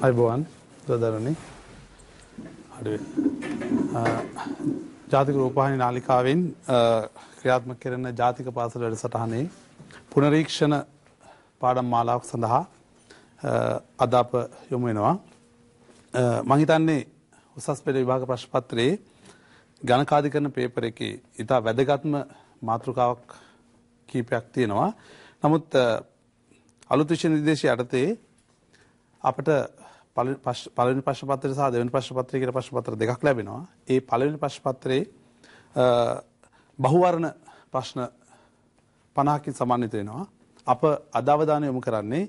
අයිබෝවන් දදරණි අඩුවේ ජාතික රූපවාහිනී නාලිකාවෙන් ක්‍රියාත්මක කරන ජාතික පාසල වැඩසටහනේ පුනරීක්ෂණ පාඩම් මාලාවක් සඳහා අද අප යොමු වෙනවා. මම හිතන්නේ උසස් පෙළ විභාග ප්‍රශ්න පත්‍රයේ ගණකාධිකරණ පේපර් එකේ ඉතා වැදගත්ම මාතෘකාවක් කීපයක් තියෙනවා. නමුත් අලුත් විෂය නිර්දේශය යටතේ අපිට පළවෙනි ප්‍රශ්න පත්‍රය සහ දෙවෙනි ප්‍රශ්න පත්‍රය කියලා ප්‍රශ්න පත්‍ර දෙකක් ලැබෙනවා. ඒ පළවෙනි ප්‍රශ්න පත්‍රයේ බහුවර්ණ ප්‍රශ්න 50කින් සමන්විත වෙනවා. අප අද අවධානය යොමු කරන්නේ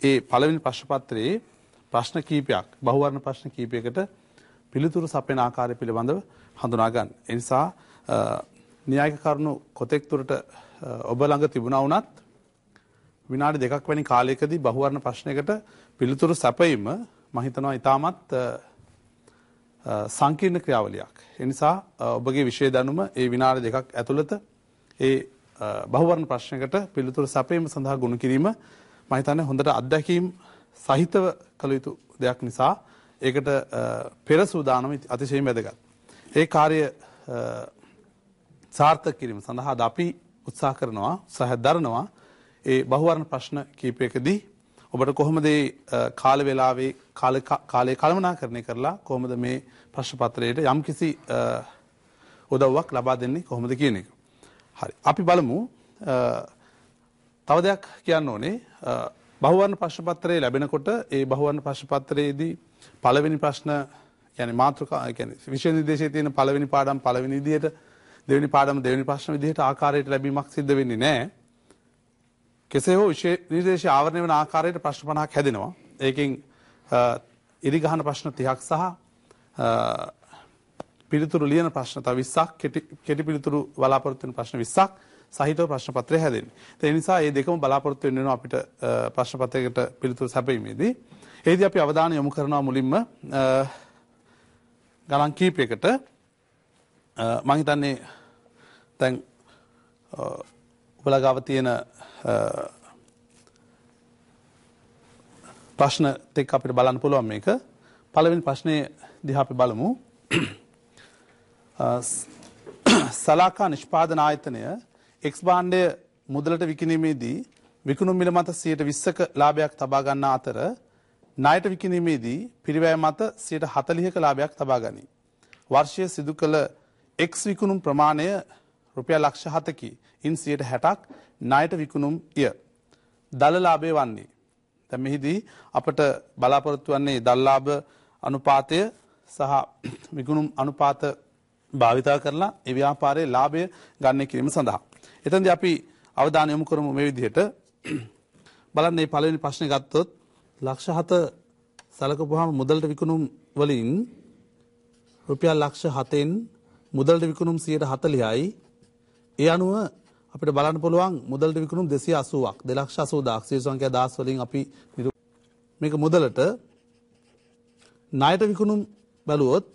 ඒ පළවෙනි ප්‍රශ්න පත්‍රයේ ප්‍රශ්න කීපයක් බහුවර්ණ ප්‍රශ්න කීපයකට පිළිතුරු සපයන ආකාරය පිළිබඳව හඳුනා ගන්න. ඒ නිසා න්‍යායික කරුණු කොතෙක් දුරට ඔබ ළඟ තිබුණා වුණත් විනාඩි දෙකක් වැනි කාලයකදී බහුවර්ණ ප්‍රශ්නයකට පිළිතුරු සැපයීම මම හිතනවා ඉතාමත් සංකීර්ණ ක්‍රියාවලියක්. ඒ නිසා ඔබගේ විෂය දැනුම ඒ විනාඩි දෙකක් ඇතුළත ඒ බහුවර්ණ ප්‍රශ්නයකට පිළිතුරු සැපයීම සඳහා ගොනු කිරීම මම හිතන්නේ හොඳට අත්දැකීම් සහිතව කළ යුතු දෙයක් නිසා ඒකට පෙර සූදානම අතිශයින් වැදගත්. ඒ කාර්ය සාර්ථක කිරීම සඳහා අපි උත්සාහ කරනවා උත්සාහයක් දරනවා. ඒ බහුවර්ණ ප්‍රශ්න කීපයකදී ඔබට කොහොමද මේ කාල වේලාවේ කාලය කළමනාකරණය කරලා කොහොමද මේ ප්‍රශ්න පත්‍රයට යම්කිසි උදව්වක් ලබා දෙන්නේ කොහොමද කියන එක. හරි. අපි බලමු. තව දෙයක් කියන්න ඕනේ. බහුවර්ණ ප්‍රශ්න පත්‍රය ලැබෙනකොට ඒ බහුවර්ණ ප්‍රශ්න පත්‍රයේදී පළවෙනි ප්‍රශ්න කියන්නේ මාතෘකා කියන්නේ විෂය නිර්දේශයේ තියෙන පළවෙනි පාඩම් පළවෙනි විදිහට දෙවෙනි පාඩම දෙවෙනි ප්‍රශ්න විදිහට ආකාරයට ලැබීමක් සිද්ධ වෙන්නේ නැහැ. කෙසේ හෝ විෂය නිර්දේශය ආවරණය වන ආකාරයට ප්‍රශ්න 50ක් හැදෙනවා. ඒකෙන් ඉරිගහන ප්‍රශ්න 30ක් සහ පිළිතුරු ලියන ප්‍රශ්න තව 20ක් කෙටි පිළිතුරු බලාපොරොත්තු වෙන ප්‍රශ්න 20ක් සහිතව ප්‍රශ්න පත්‍රය හැදෙන්නේ. ඒ නිසා මේ දෙකම බලාපොරොත්තු වෙන්න වෙනවා අපිට ප්‍රශ්න පත්‍රයකට පිළිතුරු සැපීමේදී. ඒදී අපි අවධානය යොමු කරනවා මුලින්ම ගණන් කීපයකට. මම හිතන්නේ දැන් ඔබලා ගාව තියෙන ප්‍රශ්න දෙක අපිට බලන්න පුළුවන් මේක. පළවෙනි ප්‍රශ්නේ දිහා අපි බලමු. සලාකා නිෂ්පාදන ආයතනය X භාණ්ඩය මුදලට විකිණීමේදී විකුණුම් මිල මත 20%ක ලාභයක් තබා ගන්නා අතර ණයට විකිණීමේදී පිරිවැය මත 40%ක ලාභයක් තබා ගනී. වර්ෂයේ සිදු කළ X විකුණුම් ප්‍රමාණය රුපියල් ලක්ෂ 7කි. ඉන් 60%ක් ණයට විකුණුම් ය. දල ලාභය වන්නේ. දැන් මෙහිදී අපට බලාපොරොත්තු වන්නේ දල ලාභ අනුපාතය සහ විකුණුම් අනුපාත භාවිතා කරලා ඒ ව්‍යාපාරයේ ලාභය ගන්න කිරීම සඳහා. එතෙන්දී අපි අවධානය යොමු කරමු මේ විදිහට. බලන්න මේ පළවෙනි ප්‍රශ්නේ ගත්තොත් ලක්ෂ 7 සලකපුවාම මුදලට විකුණුම් වලින් රුපියල් ලක්ෂ 7න් මුදලට විකුණුම් 140යි. ඒ අනුව අපිට බලන්න පුළුවන් මුදලට විකුණුම් 280ක් 2,80,000ක් සියලු සංඛ්‍යා 10 වලින් අපි මේක මුදලට ණයට විකුණුම් බැලුවොත්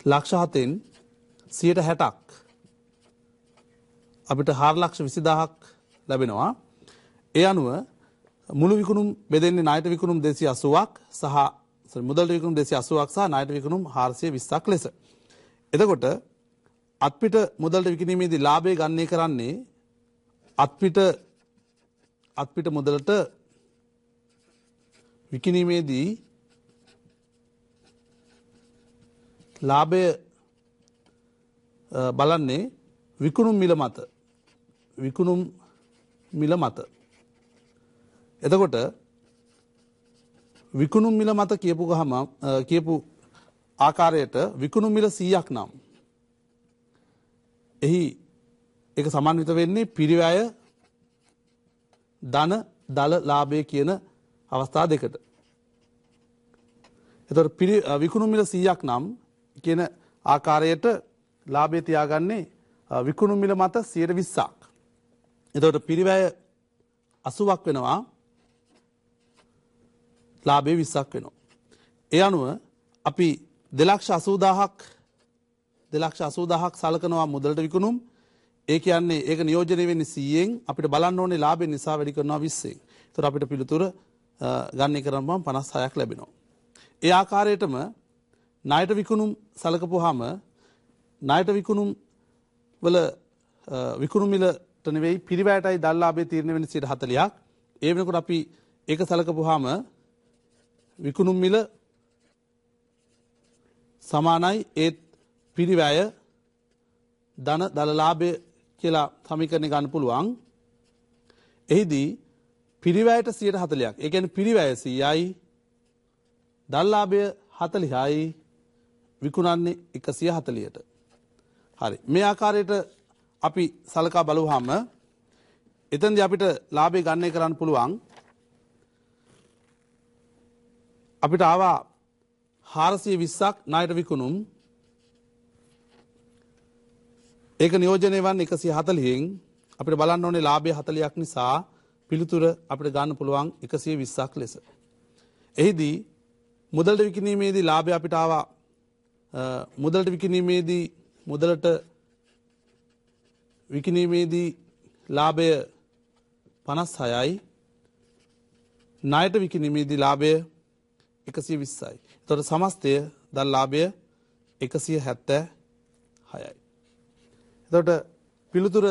ලක්ෂ 7න් 60%ක් අපිට 4,20,000ක් ලැබෙනවා. ඒ අනුව මුළු විකුණුම් බෙදෙන්නේ ණයට විකුණුම් 280ක් සහ මුදලට විකුණුම් 280ක් සහ ණයට විකුණුම් 420ක් ලෙස. එතකොට අත්පිට මුදලට විකිණීමේදී ලාභය ගන්නේ කරන්නේ අත්පිට මුදලට විකිණීමේදී ලාභය බලන්නේ විකුණුම් මිල මත. එතකොට විකුණුම් මිල මත කියපු ආකාරයට විකුණුම් මිල 100ක් නම් එහි ඒක සමන්විත වෙන්නේ පිරිවැය ධන දල ලාභය කියන අවස්ථා දෙකට. එතකොට විකුණුම් මිල 100ක් නම් කියන ආකාරයට ලාභය තියාගන්නේ විකුණුම් මිල මත 20%ක්. එතකොට පිරිවැය 80ක් වෙනවා ලාභය 20ක් වෙනවා. ඒ අනුව අපි 2,80,000ක් සලකනවා මුදලට විකුණුම්. ඒ කියන්නේ ඒක නියෝජනය වෙන්නේ 100න් අපිට බලන්න ඕනේ ලාභය නිසා වැඩි කරනවා 20න්. ඒතර අපිට පිළිතුර ගන්න කරාම 56ක් ලැබෙනවා. ඒ ආකාරයටම ණයට විකුණුම් සලකපුවාම ණයට විකුණුම් වල විකුණුම් මිලට නෙවෙයි පිරිවැයටයි දල්ලාභයේ තීරණය වෙන 40ක්. ඒ වෙනකොට අපි ඒක සලකපුවාම විකුණුම් මිල සමානයි ඒ පිරිවැය ධන දලලාභය කියලා සමීකරණය ගන්න පුළුවන්. එහිදී පිරිවැයට 40ක්. ඒ කියන්නේ පිරිවැය 100යි දල්ලාභය 40යි විකුණන්නේ 140ට. හරි. මේ ආකාරයට අපි සලකා බලුවාම එතෙන්දී අපිට ලාභය ගණනය කරන්න පුළුවන්. අපිට ආවා 420ක් ණයට විකුණුම්. ඒක නියෝජනය වන්නේ 140න්. අපිට බලන්න ඕනේ ලාභය 40ක් නිසා පිළිතුර අපිට ගන්න පුළුවන් 120ක් ලෙස. එහිදී මුදලට විකිණීමේදී ලාභය අපිට ආවා මුදලට විකිණීමේදී ලාභය 56යි ණයට විකිණීමේදී ලාභය 120යි. එතකොට සමස්තය දල් ලාභය 176යි. එතකොට පිළිතුර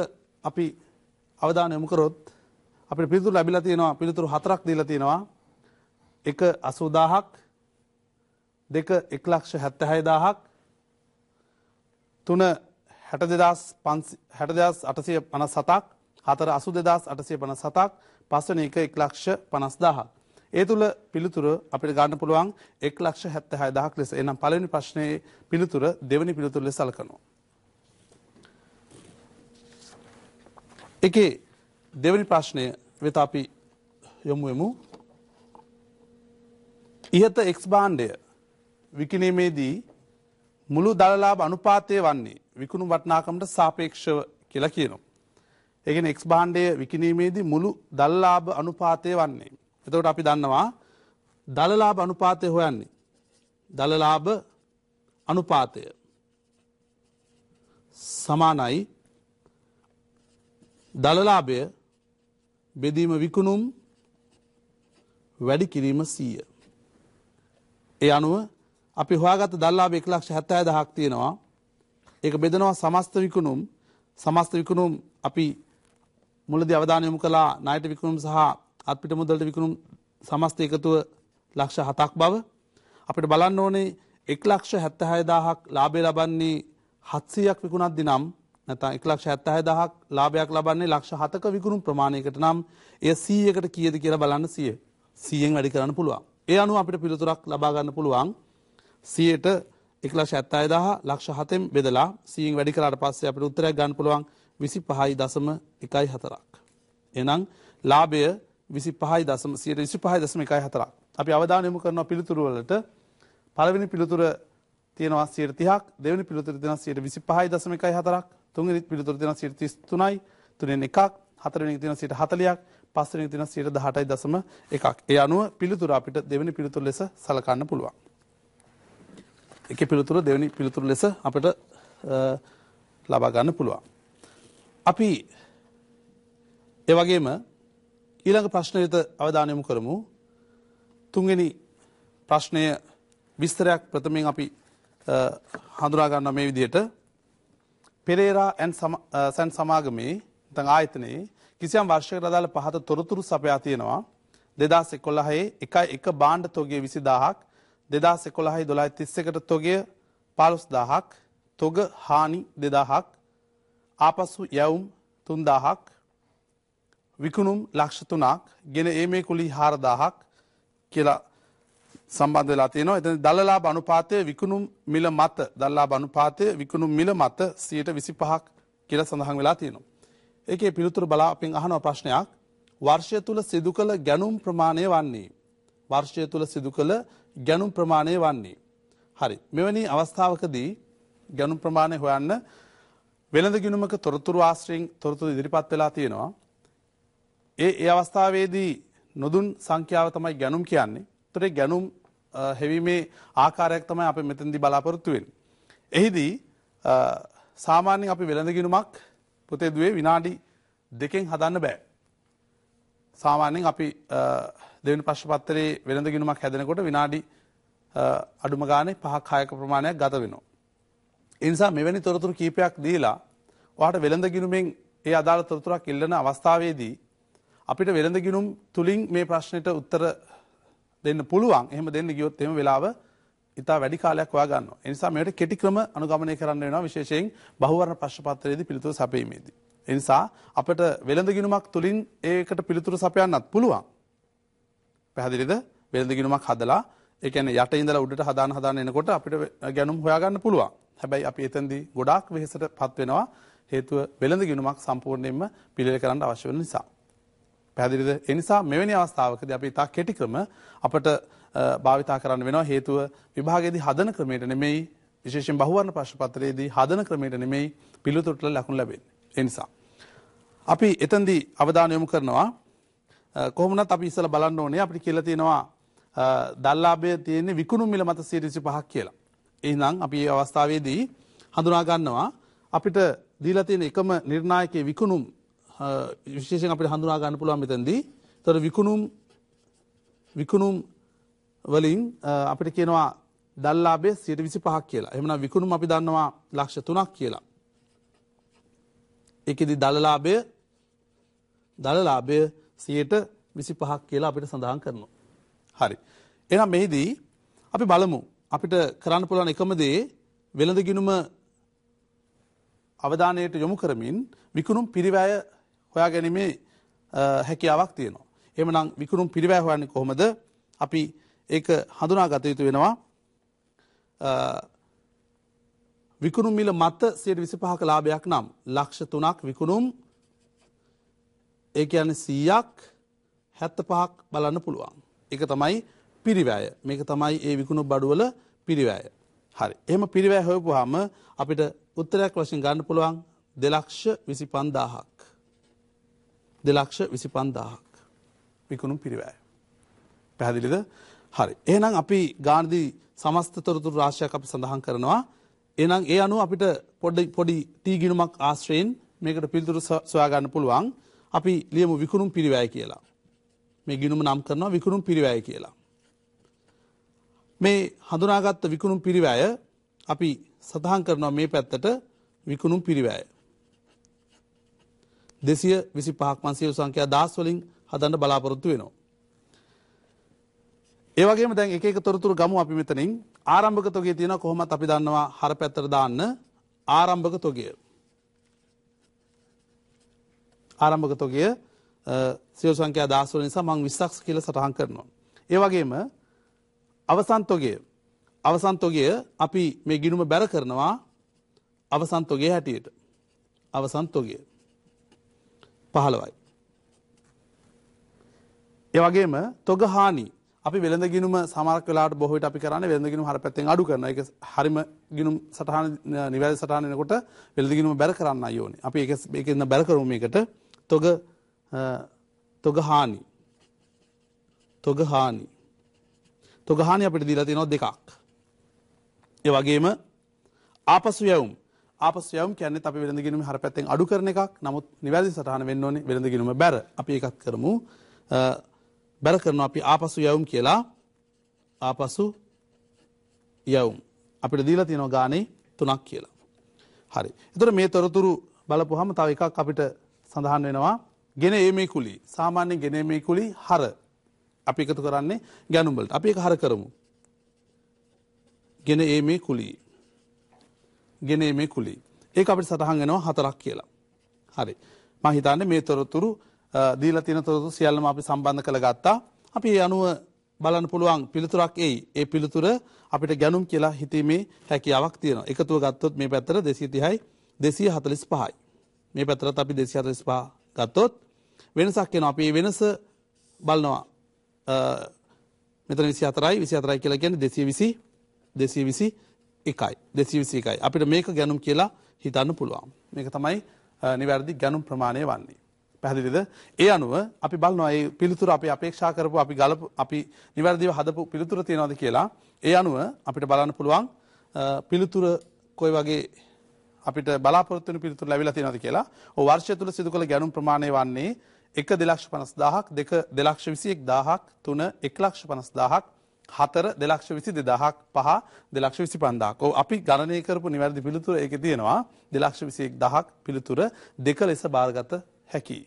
අපි අවධානය යොමු කරොත් අපිට පිළිතුරු ලැබිලා තියෙනවා පිළිතුරු 4ක් දීලා තියෙනවා. 1 80000ක් 2 1,76,000ක් 3 62857ක් 4 82857ක් පස්වෙනි එක 1,50,000ක්. ඒ තුල පිළිතුර අපිට ගන්න පුළුවන් 1,76,000ක් ලෙස. එහෙනම් පළවෙනි ප්‍රශ්නේ පිළිතුර දෙවෙනි පිළිතුර ලෙස සලකනවා. එකේ දෙවෙනි ප්‍රශ්නය වෙත අපි යොමු වෙමු. ඉහත X භාණ්ඩය විකිණීමේදී මුළු දලලාභ අනුපාතය වන්නේ විකුණු වටිනාකමට සාපේක්ෂව කියලා කියනවා. ඒ කියන්නේ X භාණ්ඩය විකිණීමේදී මුළු දලලාභ අනුපාතය වන්නේ. එතකොට අපි දන්නවා දලලාභ අනුපාතය හොයන්නේ. දලලාභ අනුපාතය සමානයි දලලාභය බෙදීම විකුණුම් වැඩි කිරීම 100. ඒ අනුව අපි හොයාගත්ත දල්ලාභය 1,76,000ක් තියෙනවා. ඒක බෙදනවා සමස්ත විකුණුම් අපි මුලදී අවධානය යොමු කළා ණයට විකුණුම් සහ අත්පිට මුදලට විකුණුම් සමස්ත එකතුව 7ක් බව. අපිට බලන්න ඕනේ 1,76,000ක් ලාභය ලබන්නේ 700ක් විකුණද්දී නම් නැත්නම් 1,76,000ක් ලාභයක් ලබන්නේ 7ක විකුණුම් ප්‍රමාණයකට නම් එය 100කට කීයද කියලා බලන්න 100ෙන් වැඩි කරන්න පුළුවන්. ඒ අනුව අපිට පිළිතුරක් ලබා ගන්න පුළුවන් 100ට 1,76,000 7න් බෙදලා 100න් වැඩි කරාට පස්සේ අපිට උත්තරයක් ගන්න පුළුවන් 25.14ක්. එහෙනම් ලාභය 25.14ක්. අපි අවධානය යොමු කරනවා පිළිතුරු වලට. පළවෙනි පිළිතුර තියෙනවා 30ක්, දෙවෙනි පිළිතුර තියෙනවා 25.14ක්, තුන්වෙනි පිළිතුර තියෙනවා 33යි, තුනෙන් එකක්, හතරවෙනි එක තියෙනවා 40ක්, පස්වෙනි එක තියෙනවා 18.1ක්. ඒ අනුව පිළිතුර අපිට දෙවෙනි පිළිතුර ලෙස සලකන්න පුළුවන්. එකේ පිළිතුර දෙවෙනි පිළිතුර ලෙස අපිට ලබා ගන්න පුළුවන්. අපි ඒ වගේම ඊළඟ ප්‍රශ්නයට අවධානය යොමු කරමු. තුන්වෙනි ප්‍රශ්නය විස්තරයක් ප්‍රථමයෙන් අපි හඳුනා ගන්නවා මේ විදිහට. පෙරේරා ඇන්ඩ් සන් සමාගමේ නැත්නම් ආයතනයේ කිසියම් වර්ෂයකට අදාළ පහත තොරතුරු සපයා තියෙනවා. 2011 එක භාණ්ඩ තොගය 20000ක්, 2011 1231ට තොගය 15000ක්, තොග හානි 2000ක්, ආපසු යැවුම් 3000ක්, විකුණුම් ලක්ෂ 3ක්, ගෙන ඒමේ කුලී 4000ක් කියලා සම්බන්ධ වෙලා තියෙනවා. එතන දලලාභ අනුපාතය විකුණුම් මිල මත දලලාභ අනුපාතය විකුණුම් මිල මත 25ක් කියලා සඳහන් වෙලා තියෙනවා. ඒකේ පිළිතුරු බලා අපෙන් අහන ප්‍රශ්නයක් වර්ෂය තුල සිදු කළ ගැනුම් ප්‍රමාණය වන්නේ. වර්ෂය තුල සිදු කළ ගැනුම් ප්‍රමාණය වන්නේ. හරි. මෙවැනි අවස්ථාවකදී ගැනුම් ප්‍රමාණය හොයන්න වෙළඳ ගිණුමක තොරතුරු ආශ්‍රයෙන් තොරතුරු ඉදිරිපත් වෙලා තියෙනවා. ඒ අවස්ථාවේදී නොදුන් සංඛ්‍යාව තමයි ගැනුම් කියන්නේ. ඒතර ගැනුම් හැවීමේ ආකාරයක් තමයි අපි මෙතනදී බලාපොරොත්තු වෙන්නේ. එහිදී සාමාන්‍යයෙන් අපි වෙළඳ ගිණුමක් පුතේ දුවේ විනාඩි 2කින් හදන්න බෑ. සාමාන්‍යයෙන් අපි දෙවෙනි ප්‍රශ්න පත්‍රයේ වෙළඳ ගිණුමක් හැදෙනකොට විනාඩි අඩුම ගානේ 5ක් 6ක ප්‍රමාණයක් ගත වෙනවා. ඒ නිසා මෙවැනි තොරතුරු කීපයක් දීලා ඔයාලට වෙළඳ ගිණුමෙන් ඒ අදාළ තොරතුරක් ඉල්ලන අවස්ථාවේදී අපිට වෙළඳ ගිණුම් තුලින් මේ ප්‍රශ්නෙට උත්තර දෙන්න පුළුවන්. එහෙම දෙන්න ගියොත් එහෙම වෙලාව ඉතා වැඩි කාලයක් හොයා ගන්නවා. ඒ නිසා මේකට කෙටි ක්‍රම අනුගමනය කරන්න වෙනවා විශේෂයෙන් බහුවර්ණ ප්‍රශ්න පත්‍රයේදී පිළිතුරු සපයීමේදී. ඒ නිසා අපිට වෙළඳ ගිණුමක් තුලින් ඒකට පිළිතුරු සපයන්නත් පුළුවන්. පැහැදිලිද? වෙළඳ ගිණුමක් හදලා ඒ කියන්නේ යට ඉඳලා උඩට හදාන එනකොට අපිට ගැණුම් හොයාගන්න පුළුවන්. හැබැයි අපි එතෙන්දී ගොඩාක් වෙහෙසටපත් වෙනවා. හේතුව වෙළඳ ගිණුමක් සම්පූර්ණයෙන්ම පිළිවෙල කරන්න අවශ්‍ය වෙන නිසා. පැහැදිලිද? ඒ නිසා මෙවැනි අවස්ථාවකදී අපි ඉතා කෙටි ක්‍රම අපට භාවිතා කරන්න වෙනවා. හේතුව විභාගයේදී හදන ක්‍රමයට නෙමෙයි, විශේෂයෙන් බහුවර්ණ ප්‍රශ්න පත්‍රයේදී හදන ක්‍රමයට නෙමෙයි පිළිතුරට ලකුණු ලැබෙන්නේ. ඒ නිසා අපි එතෙන්දී අවධානය යොමු කරනවා. කොහොමනත් අපි ඉස්සලා බලන්න ඕනේ අපිට කියලා තියෙනවා දල්ලාභය තියෙන්නේ විකුණුම් මිල මත 25ක් කියලා. එහෙනම් අපි මේ අවස්ථාවේදී හඳුනා ගන්නවා අපිට දීලා තියෙන එකම නිර්ණායකයේ විකුණුම් විශේෂයෙන් අපිට හඳුනා ගන්න පුළුවන් මෙතනදී. ඒතර විකුණුම් වලින් අපිට කියනවා දල්ලාභය 25ක් කියලා. එහෙමනම් විකුණුම් අපි දන්නවා ලක්ෂ 3ක් කියලා. ඒකෙදි දලලාභය 25ක් කියලා අපිට සඳහන් කරනවා. හරි. එහෙනම් මෙහිදී අපි බලමු අපිට කරන්න පුළුවන් එකම දේ වෙළඳ ගිණුම අවධානයට යොමු කරමින් විකුණුම් පිරිවැය හොයාගැනීමේ හැකියාවක් තියෙනවා. එහෙමනම් විකුණුම් පිරිවැය හොයන්නේ කොහොමද? අපි ඒක හඳුනාගත යුතු වෙනවා. විකුණුම් මිල මත 25ක ලාභයක් නම් ලක්ෂ 3ක් විකුණුම් ඒ කියන්නේ 100ක් 75ක් බලන්න පුළුවන්. ඒක තමයි පිරිවැය. මේක තමයි ඒ විකුණු බඩුවල පිරිවැය. හරි. එහෙම පිරිවැය හොයපුවාම අපිට උත්තරයක් වශයෙන් ගන්න පුළුවන් 2,25,000ක්. 2,25,000ක් විකුණුම් පිරිවැය. පැහැදිලිද? හරි. එහෙනම් අපි ගානදී සමස්ත තොරතුරු රාශියක් අපි සඳහන් කරනවා. එහෙනම් ඒ අනුව අපිට පොඩි ටී ගිණුමක් ආශ්‍රයෙන් මේකට පිළිතුරු සොයා ගන්න පුළුවන්. අපි ලියමු විකුණුම් පිරිවැය කියලා. මේ ගිණුම නම් කරනවා විකුණුම් පිරිවැය කියලා. මේ හඳුනාගත්ත විකුණුම් පිරිවැය අපි සඳහන් කරනවා මේ පැත්තට විකුණුම් පිරිවැය. 225ක් මන් සියලු සංඛ්‍යා 10 වලින් හදන්න බලාපොරොත්තු වෙනවා. ඒ වගේම දැන් එක එක තොරතුරු ගමු අපි මෙතනින්. ආරම්භක තොගය තියෙනවා කොහොමත් අපි දන්නවා හර පැත්තට දාන්න ආරම්භක තොගය. ආරම්භක තොගය සියලු සංඛ්‍යා 10 වල නිසා මම 20ක් කියලා සටහන් කරනවා. ඒ වගේම අවසන් තොගය. අවසන් තොගය අපි මේ ගිණුම බැර කරනවා අවසන් තොගය හැටියට. අවසන් තොගය 15යි. ඒ වගේම තොග හානි අපි වෙළඳ ගිණුම සමහරක් වෙලාවට බොහෝ විට අපි කරන්නේ වෙළඳ ගිණුම හර පැත්තෙන් අඩු කරනවා. ඒක හරිම ගිණුම් සටහන නිවැරදි සටහන එනකොට වෙළඳ ගිණුම බැර කරන්නයි ඕනේ. අපි ඒකෙන් බැර කරමු මේකට තොග හානි. තොග හානි. තොග හානි අපිට දීලා තියෙනවා 2ක්. ඒ වගේම ආපසු යවුම්. ආපසු යවුම් කියන්නේ අපි වෙළඳ ගිණුම හර පැත්තෙන් අඩු කරන එකක්. නමුත් නිවැරදි සටහන වෙන්න ඕනේ වෙළඳ ගිණුම බැර. අපි ඒකත් කරමු. බැර කරනවා අපි ආපසු යවුම් කියලා. ආපසු යවුම් අපිට දීලා තියෙනවා ගානේ 3ක් කියලා. හරි. එතකොට මේ තොරතුරු බලපුවාම තව එකක් අපිට සඳහන් වෙනවා ගෙන ඒමේ කුලී. සාමාන්‍යයෙන් ගෙන ඒමේ කුලී හර අපි එකතු කරන්නේ ගැණුම් වලට. අපි ඒක හර කරමු. ගෙන ඒමේ කුලී. ගෙන ඒමේ කුලී. ඒක අපිට සටහන් වෙනවා 4ක් කියලා. හරි. මම හිතන්නේ මේ තොරතුරු දීලා තියෙන තොරතුරු සියල්ලම අපි සම්බන්ධ කරගත්තා. අපි ඒ අනුව බලන්න පුළුවන් පිළිතුරක් එයි. ඒ පිළිතුර අපිට ගැණුම් කියලා හිතීමේ හැකියාවක් තියෙනවා. එකතුව ගත්තොත් මේ පැත්තට 230යි 245යි. මේ පැත්තට අපි 245 ගත්තොත් වෙනසක් එනවා. අපි මේ වෙනස බලනවා. මෙතන 24යි 24යි කියලා කියන්නේ 221යි. අපිට මේක ගැණුම් කියලා හිතන්න පුළුවන්. මේක තමයි නිවැරදි ගැණුම් ප්‍රමාණය වන්නේ. පැහැදිලිද? ඒ අනුව අපි බලනවා මේ පිළිතුර අපි අපේක්ෂා කරපු අපි නිවැරදිව හදපු පිළිතුර තියෙනවද කියලා. ඒ අනුව අපිට බලන්න පුළුවන් පිළිතුර කොයි වගේ අපිට බලාපොරොත්තු වෙන පිළිතුර ලැබිලා තියෙනවද කියලා. ඔය වර්ෂය තුල සිදු කළ ගැණුම් ප්‍රමාණය වන්නේ 1 2,50,000ක් 2 2,21,000ක් 3 1,50,000ක් 4 2,22,000ක් 5 2,25,000ක්. ඔව් අපි ගණනය කරපු නිවැරදි පිළිතුර ඒකේ තියෙනවා 2,21,000ක් පිළිතුර 2 ලෙස බාරගත හැකියි.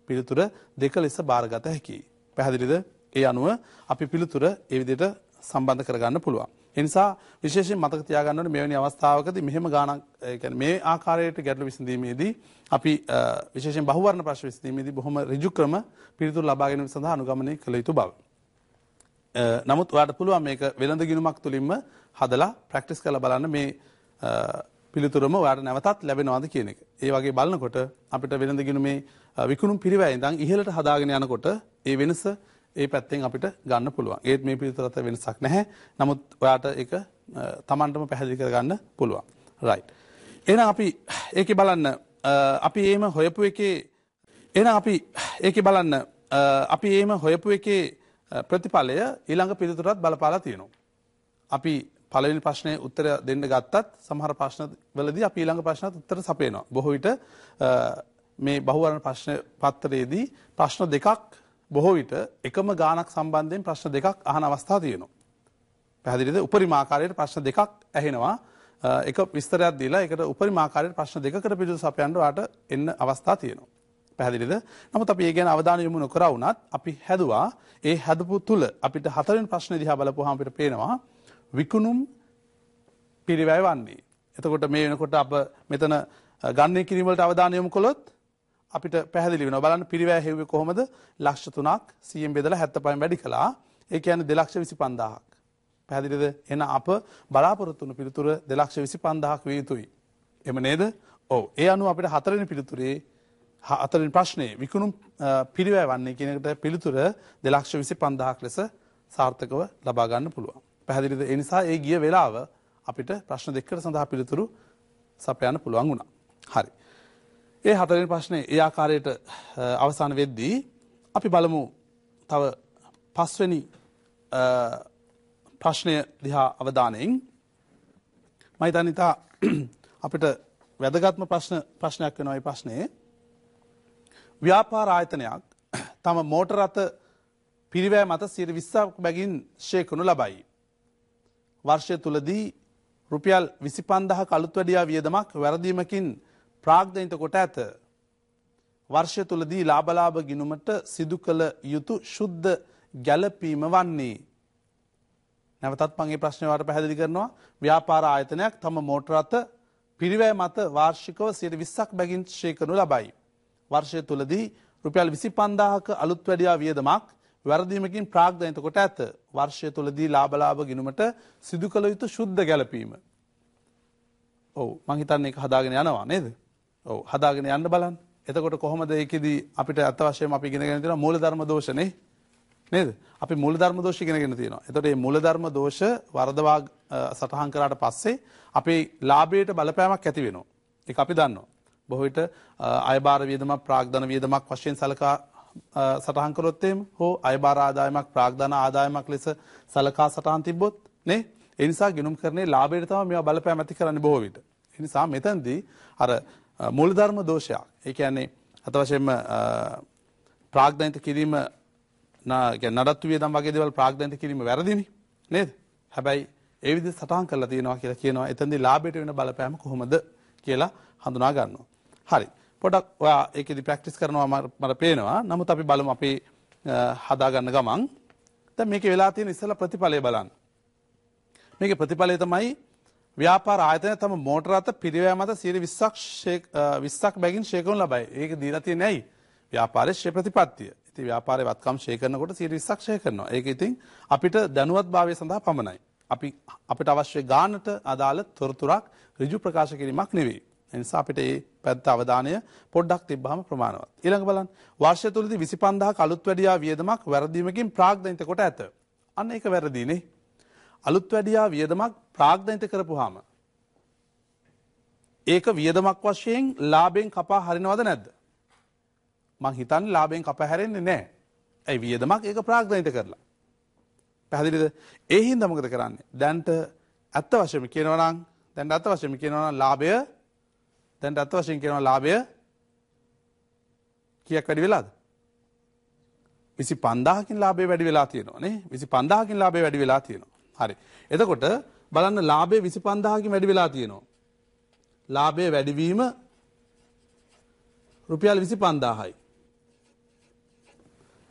පිළිතුර 2 ලෙස බාරගත හැකියි. පැහැදිලිද? ඒ අනුව අපි පිළිතුර ඒ විදිහට සම්බන්ධ කරගන්න පුළුවන්. ඒ නිසා විශේෂයෙන් මතක තියාගන්න ඕනේ මෙවැනි අවස්ථාවකදී මෙහෙම ගානක් ඒ කියන්නේ මේ ආකාරයට ගැටළු විසඳීමේදී අපි විශේෂයෙන් බහුවර්ණ ප්‍රශ්න විසඳීමේදී බොහොම ඍජු ක්‍රම පිළිතුරු ලබා ගැනීම සඳහා අනුගමනය කළ යුතු බව. නමුත් ඔයාලට පුළුවන් මේක වෙළඳ ගිණුමක් තුලින්ම හදලා ප්‍රැක්ටිස් කරලා බලන්න මේ පිළිතුරම ඔයාලට නැවතත් ලැබෙනවද කියන එක. ඒ වගේ බලනකොට අපිට වෙළඳ ගිණුමේ විකුණුම් පිරිවැය ඉඳන් ඉහළට හදාගෙන යනකොට ඒ වෙනස ඒ පැත්තෙන් අපිට ගන්න පුළුවන්. ඒත් මේ පිළිතුරට වෙනසක් නැහැ. නමුත් ඔයාට ඒක Tamanටම පැහැදිලි කරගන්න පුළුවන්. right. එහෙනම් අපි ඒකේ බලන්න අපි එහෙම හොයපු එකේ ප්‍රතිඵලය ඊළඟ පිළිතුරට බලපාලා තියෙනවා. අපි පළවෙනි ප්‍රශ්නේ උත්තර දෙන්න ගත්තත් සමහර ප්‍රශ්න වලදී අපි ඊළඟ ප්‍රශ්නත් උත්තර සපයනවා. බොහෝ විට මේ බහුවර්ණ ප්‍රශ්න පත්‍රයේදී ප්‍රශ්න දෙකක් බොහෝ විට එකම ගානක් සම්බන්ධයෙන් ප්‍රශ්න දෙකක් අහන අවස්ථා තියෙනවා. පැහැදිලිද? උපරිම ආකාරයට ප්‍රශ්න දෙකක් ඇහෙනවා. එක විස්තරයක් දීලා ඒකට උපරිම ආකාරයට ප්‍රශ්න දෙකකට පිළිතුරු සපයන්න ඔයාට එන්න අවස්ථා තියෙනවා. පැහැදිලිද? නමුත් අපි ඒ ගැන අවධානය යොමු නොකර වුණත් අපි හැදුවා ඒ හදපු තුල අපිට හතරවෙනි ප්‍රශ්නේ දිහා බලපුවාම අපිට පේනවා විකුණුම් පිරිවැය වන්නේ. එතකොට මේ වෙනකොට අප මෙතන ගණනය කිරීම වලට අවධානය යොමු කළොත් අපිට පැහැදිලි වෙනවා. බලන්න පිරිවැය හෙව්වේ කොහොමද? ලක්ෂ 3ක් 100න් බෙදලා 75න් වැඩි කළා. ඒ කියන්නේ 2,25,000ක්. පැහැදිලිද? එහෙනම් අප බලාපොරොත්තු වුණු පිළිතුර 2,25,000ක් විය යුතුයි. එහෙම නේද? ඔව්. ඒ අනුව අපිට හතරවෙනි පිළිතුරේ හතරවෙනි ප්‍රශ්නේ විකුණුම් පිරිවැය වන්නේ කියන එකට පිළිතුර 2,25,000ක් ලෙස සාර්ථකව ලබා ගන්න පුළුවන්. පැහැදිලිද? ඒ නිසා ඒ ගිය වෙලාව අපිට ප්‍රශ්න දෙකකට සඳහා පිළිතුරු සපයන්න පුළුවන් වුණා. හරි. ඒ හතරවෙනි ප්‍රශ්නේ ඒ ආකාරයට අවසන් වෙද්දී අපි බලමු තව පස්වෙනි ප්‍රශ්නය දිහා අවධානයෙන්. මම හිතන්නේ අපිට වැදගත්ම ප්‍රශ්නයක් වෙනවා මේ ප්‍රශ්නේ. ව්‍යාපාර ආයතනයක් තම මෝටර රථ පිරිවැය මත 20%ක් බැගින් ෂේ කරනු ලබයි. වර්ෂය තුලදී රුපියල් 25,000ක අලුත්වැඩියා වියදමක් වැරදීමකින් ප්‍රාග්ධනිත කොට ඇත. වර්ෂය තුලදී ලාභ ගිණුමට සිදු කළ යුතු ශුද්ධ ගැළපීම වන්නේ. නැවතත් මම මේ ප්‍රශ්නේ වලට පැහැදිලි කරනවා. ව්‍යාපාර ආයතනයක් තම මෝටර රථ පිරිවැය මත වාර්ෂිකව 20%ක් බැගින් ෂේ කරනු ලබයි. වර්ෂය තුලදී රුපියල් 25,000ක අලුත්වැඩියා වියදමක් වැරදීමකින් ප්‍රාග්ධනිත කොට ඇත. වර්ෂය තුලදී ලාභ ගිණුමට සිදු කළ යුතු ශුද්ධ ගැළපීම. ඔව් මං හිතන්නේ ඒක හදාගෙන යනවා නේද? ඔව් හදාගෙන යන්න බලන්න. එතකොට කොහොමද ඒකෙදි අපිට අත් වශයෙන්ම අපි ඉගෙනගෙන තියෙනවා මූලධර්ම දෝෂනේ නේද? අපි මූලධර්ම දෝෂ ඉගෙනගෙන තියෙනවා. එතකොට මේ මූලධර්ම දෝෂ වර්ධවා සටහන් කරාට පස්සේ අපේ ලාභයට බලපෑමක් ඇති වෙනවා. ඒක අපි දන්නවා. බොහෝ විට අයබාර වියදමක් ප්‍රාග්ධන වියදමක් වශයෙන් සලකා සටහන් කළොත් එහෙම හෝ අයබාර ආදායමක් ප්‍රාග්ධන ආදායමක් ලෙස සලකා සටහන් තිබ්බොත් නේ ඒ නිසා ගිණුම් කරන්නේ ලාභයට තමයි මේවා බලපෑම ඇති කරන්නේ බොහෝ විට. ඒ නිසා මෙතනදී අර මූලධර්ම දෝෂයක්. ඒ කියන්නේ අත වශයෙන්ම ප්‍රාග්ධනිත කිරීම නඩත්තු වියදම් වගේ දේවල් ප්‍රාග්ධනිත කිරීම වැරදිනේ නේද? හැබැයි ඒ විදිහට සටහන් කරලා තියෙනවා කියලා කියනවා. එතනදී ලාභයට වෙන බලපෑම කොහොමද කියලා හඳුනා ගන්නවා. හරි. පොඩක් ඔයා ඒකෙදි ප්‍රැක්ටිස් කරනවා මට පේනවා. නමුත් අපි බලමු අපි හදා ගන්න ගමන්. දැන් මේකේ වෙලා තියෙන ඉස්සෙල්ලා ප්‍රතිඵලය බලන්න. මේකේ ප්‍රතිඵලය තමයි ව්‍යාපාර ආයතනය තම මෝටර රථ පිරිවැය මත 20%ක් බැගින් ෂේ කරනු ලබයි. ඒක දීලා තියෙන්නේ ඇයි? ව්‍යාපාරයේ ෂේ ප්‍රතිපත්තිය. ඉතින් ව්‍යාපාරයේ වත්කම් ෂේ කරනකොට 20%ක් ෂේ කරනවා. ඒක ඉතින් අපිට දැනුවත්භාවය සඳහා පමණයි. අපිට අවශ්‍ය ගානට අදාළ තොරතුරක් ඍජු ප්‍රකාශ කිරීමක් නෙවෙයි. ඒ නිසා අපිට මේ පැත්ත අවධානය පොඩ්ඩක් තිබ්බහම ප්‍රමාණවත්. ඊළඟ බලන්න. වර්ෂය තුලදී 25,000ක අලුත්වැඩියා වියදමක් වැරදීමකින් ප්‍රාග්ධනිත කොට ඇත. අන්න ඒක වැරදීනේ. අලුත්වැඩියා වියදමක් ප්‍රාග්ධනිත කරපුවාම ඒක වියදමක් වශයෙන් ලාභයෙන් කපා හරිනවද නැද්ද? මං හිතන්නේ ලාභයෙන් කපා හැරෙන්නේ නැහැ. ඒ වියදමක් ඒක ප්‍රාග්ධනිත කරලා. පැහැදිලිද? ඒ හින්දා මොකද කරන්නේ? දැන්ට අත්ත වශයෙන්ම කියනවා නම් ලාභය කීයක් වැඩි වෙලාද? 25,000කින් ලාභය වැඩි වෙලා තියෙනවා නේ. 25,000කින් ලාභය වැඩි වෙලා තියෙනවා. හරි. එතකොට බලන්න ලාභය 25,000කින් වැඩි වෙලා තියෙනවා. ලාභයේ වැඩිවීම රුපියල් 25,000යි.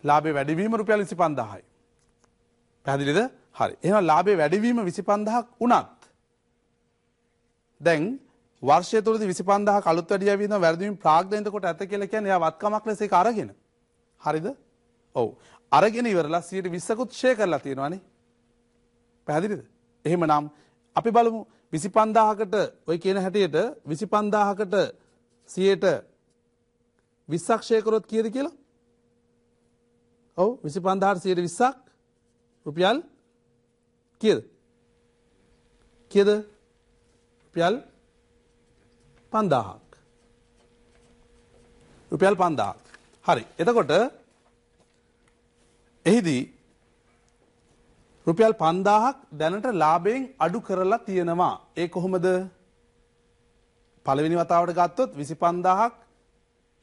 ලාභයේ වැඩිවීම රුපියල් 25,000යි. පැහැදිලිද? හරි. එහෙනම් ලාභයේ වැඩිවීම 25,000ක් වුණත් දැන් වර්ෂය තුලදී 25,000ක් අලුත් වැඩි යවීම වැඩිවීම ප්‍රාග්ධනිත කොට ඇත කියලා කියන්නේ එයා වත්කමක් ලෙස ඒක අරගෙන. හරිද? ඔව්. අරගෙන ඉවරලා 120කුත් ෂෙයා කරලා තියෙනවානේ. පැහැදිලිද? එහෙමනම් අපි බලමු 25,000කට ඔය කියන හැටියට 25,000කට 20ක් ෂෙයා කරොත් කීයද කියලා? ඔව් 25,000ට 20ක් රුපියල් කීයද? කීයද? රුපියල් 5,000ක්. රුපියල් 5,000ක්. හරි. එතකොට එහිදී රුපියල් 5,000ක් දැනට ලාභයෙන් අඩු කරලා තියෙනවා. ඒ කොහොමද? පළවෙනි වතාවට ගත්තොත් 25,000ක්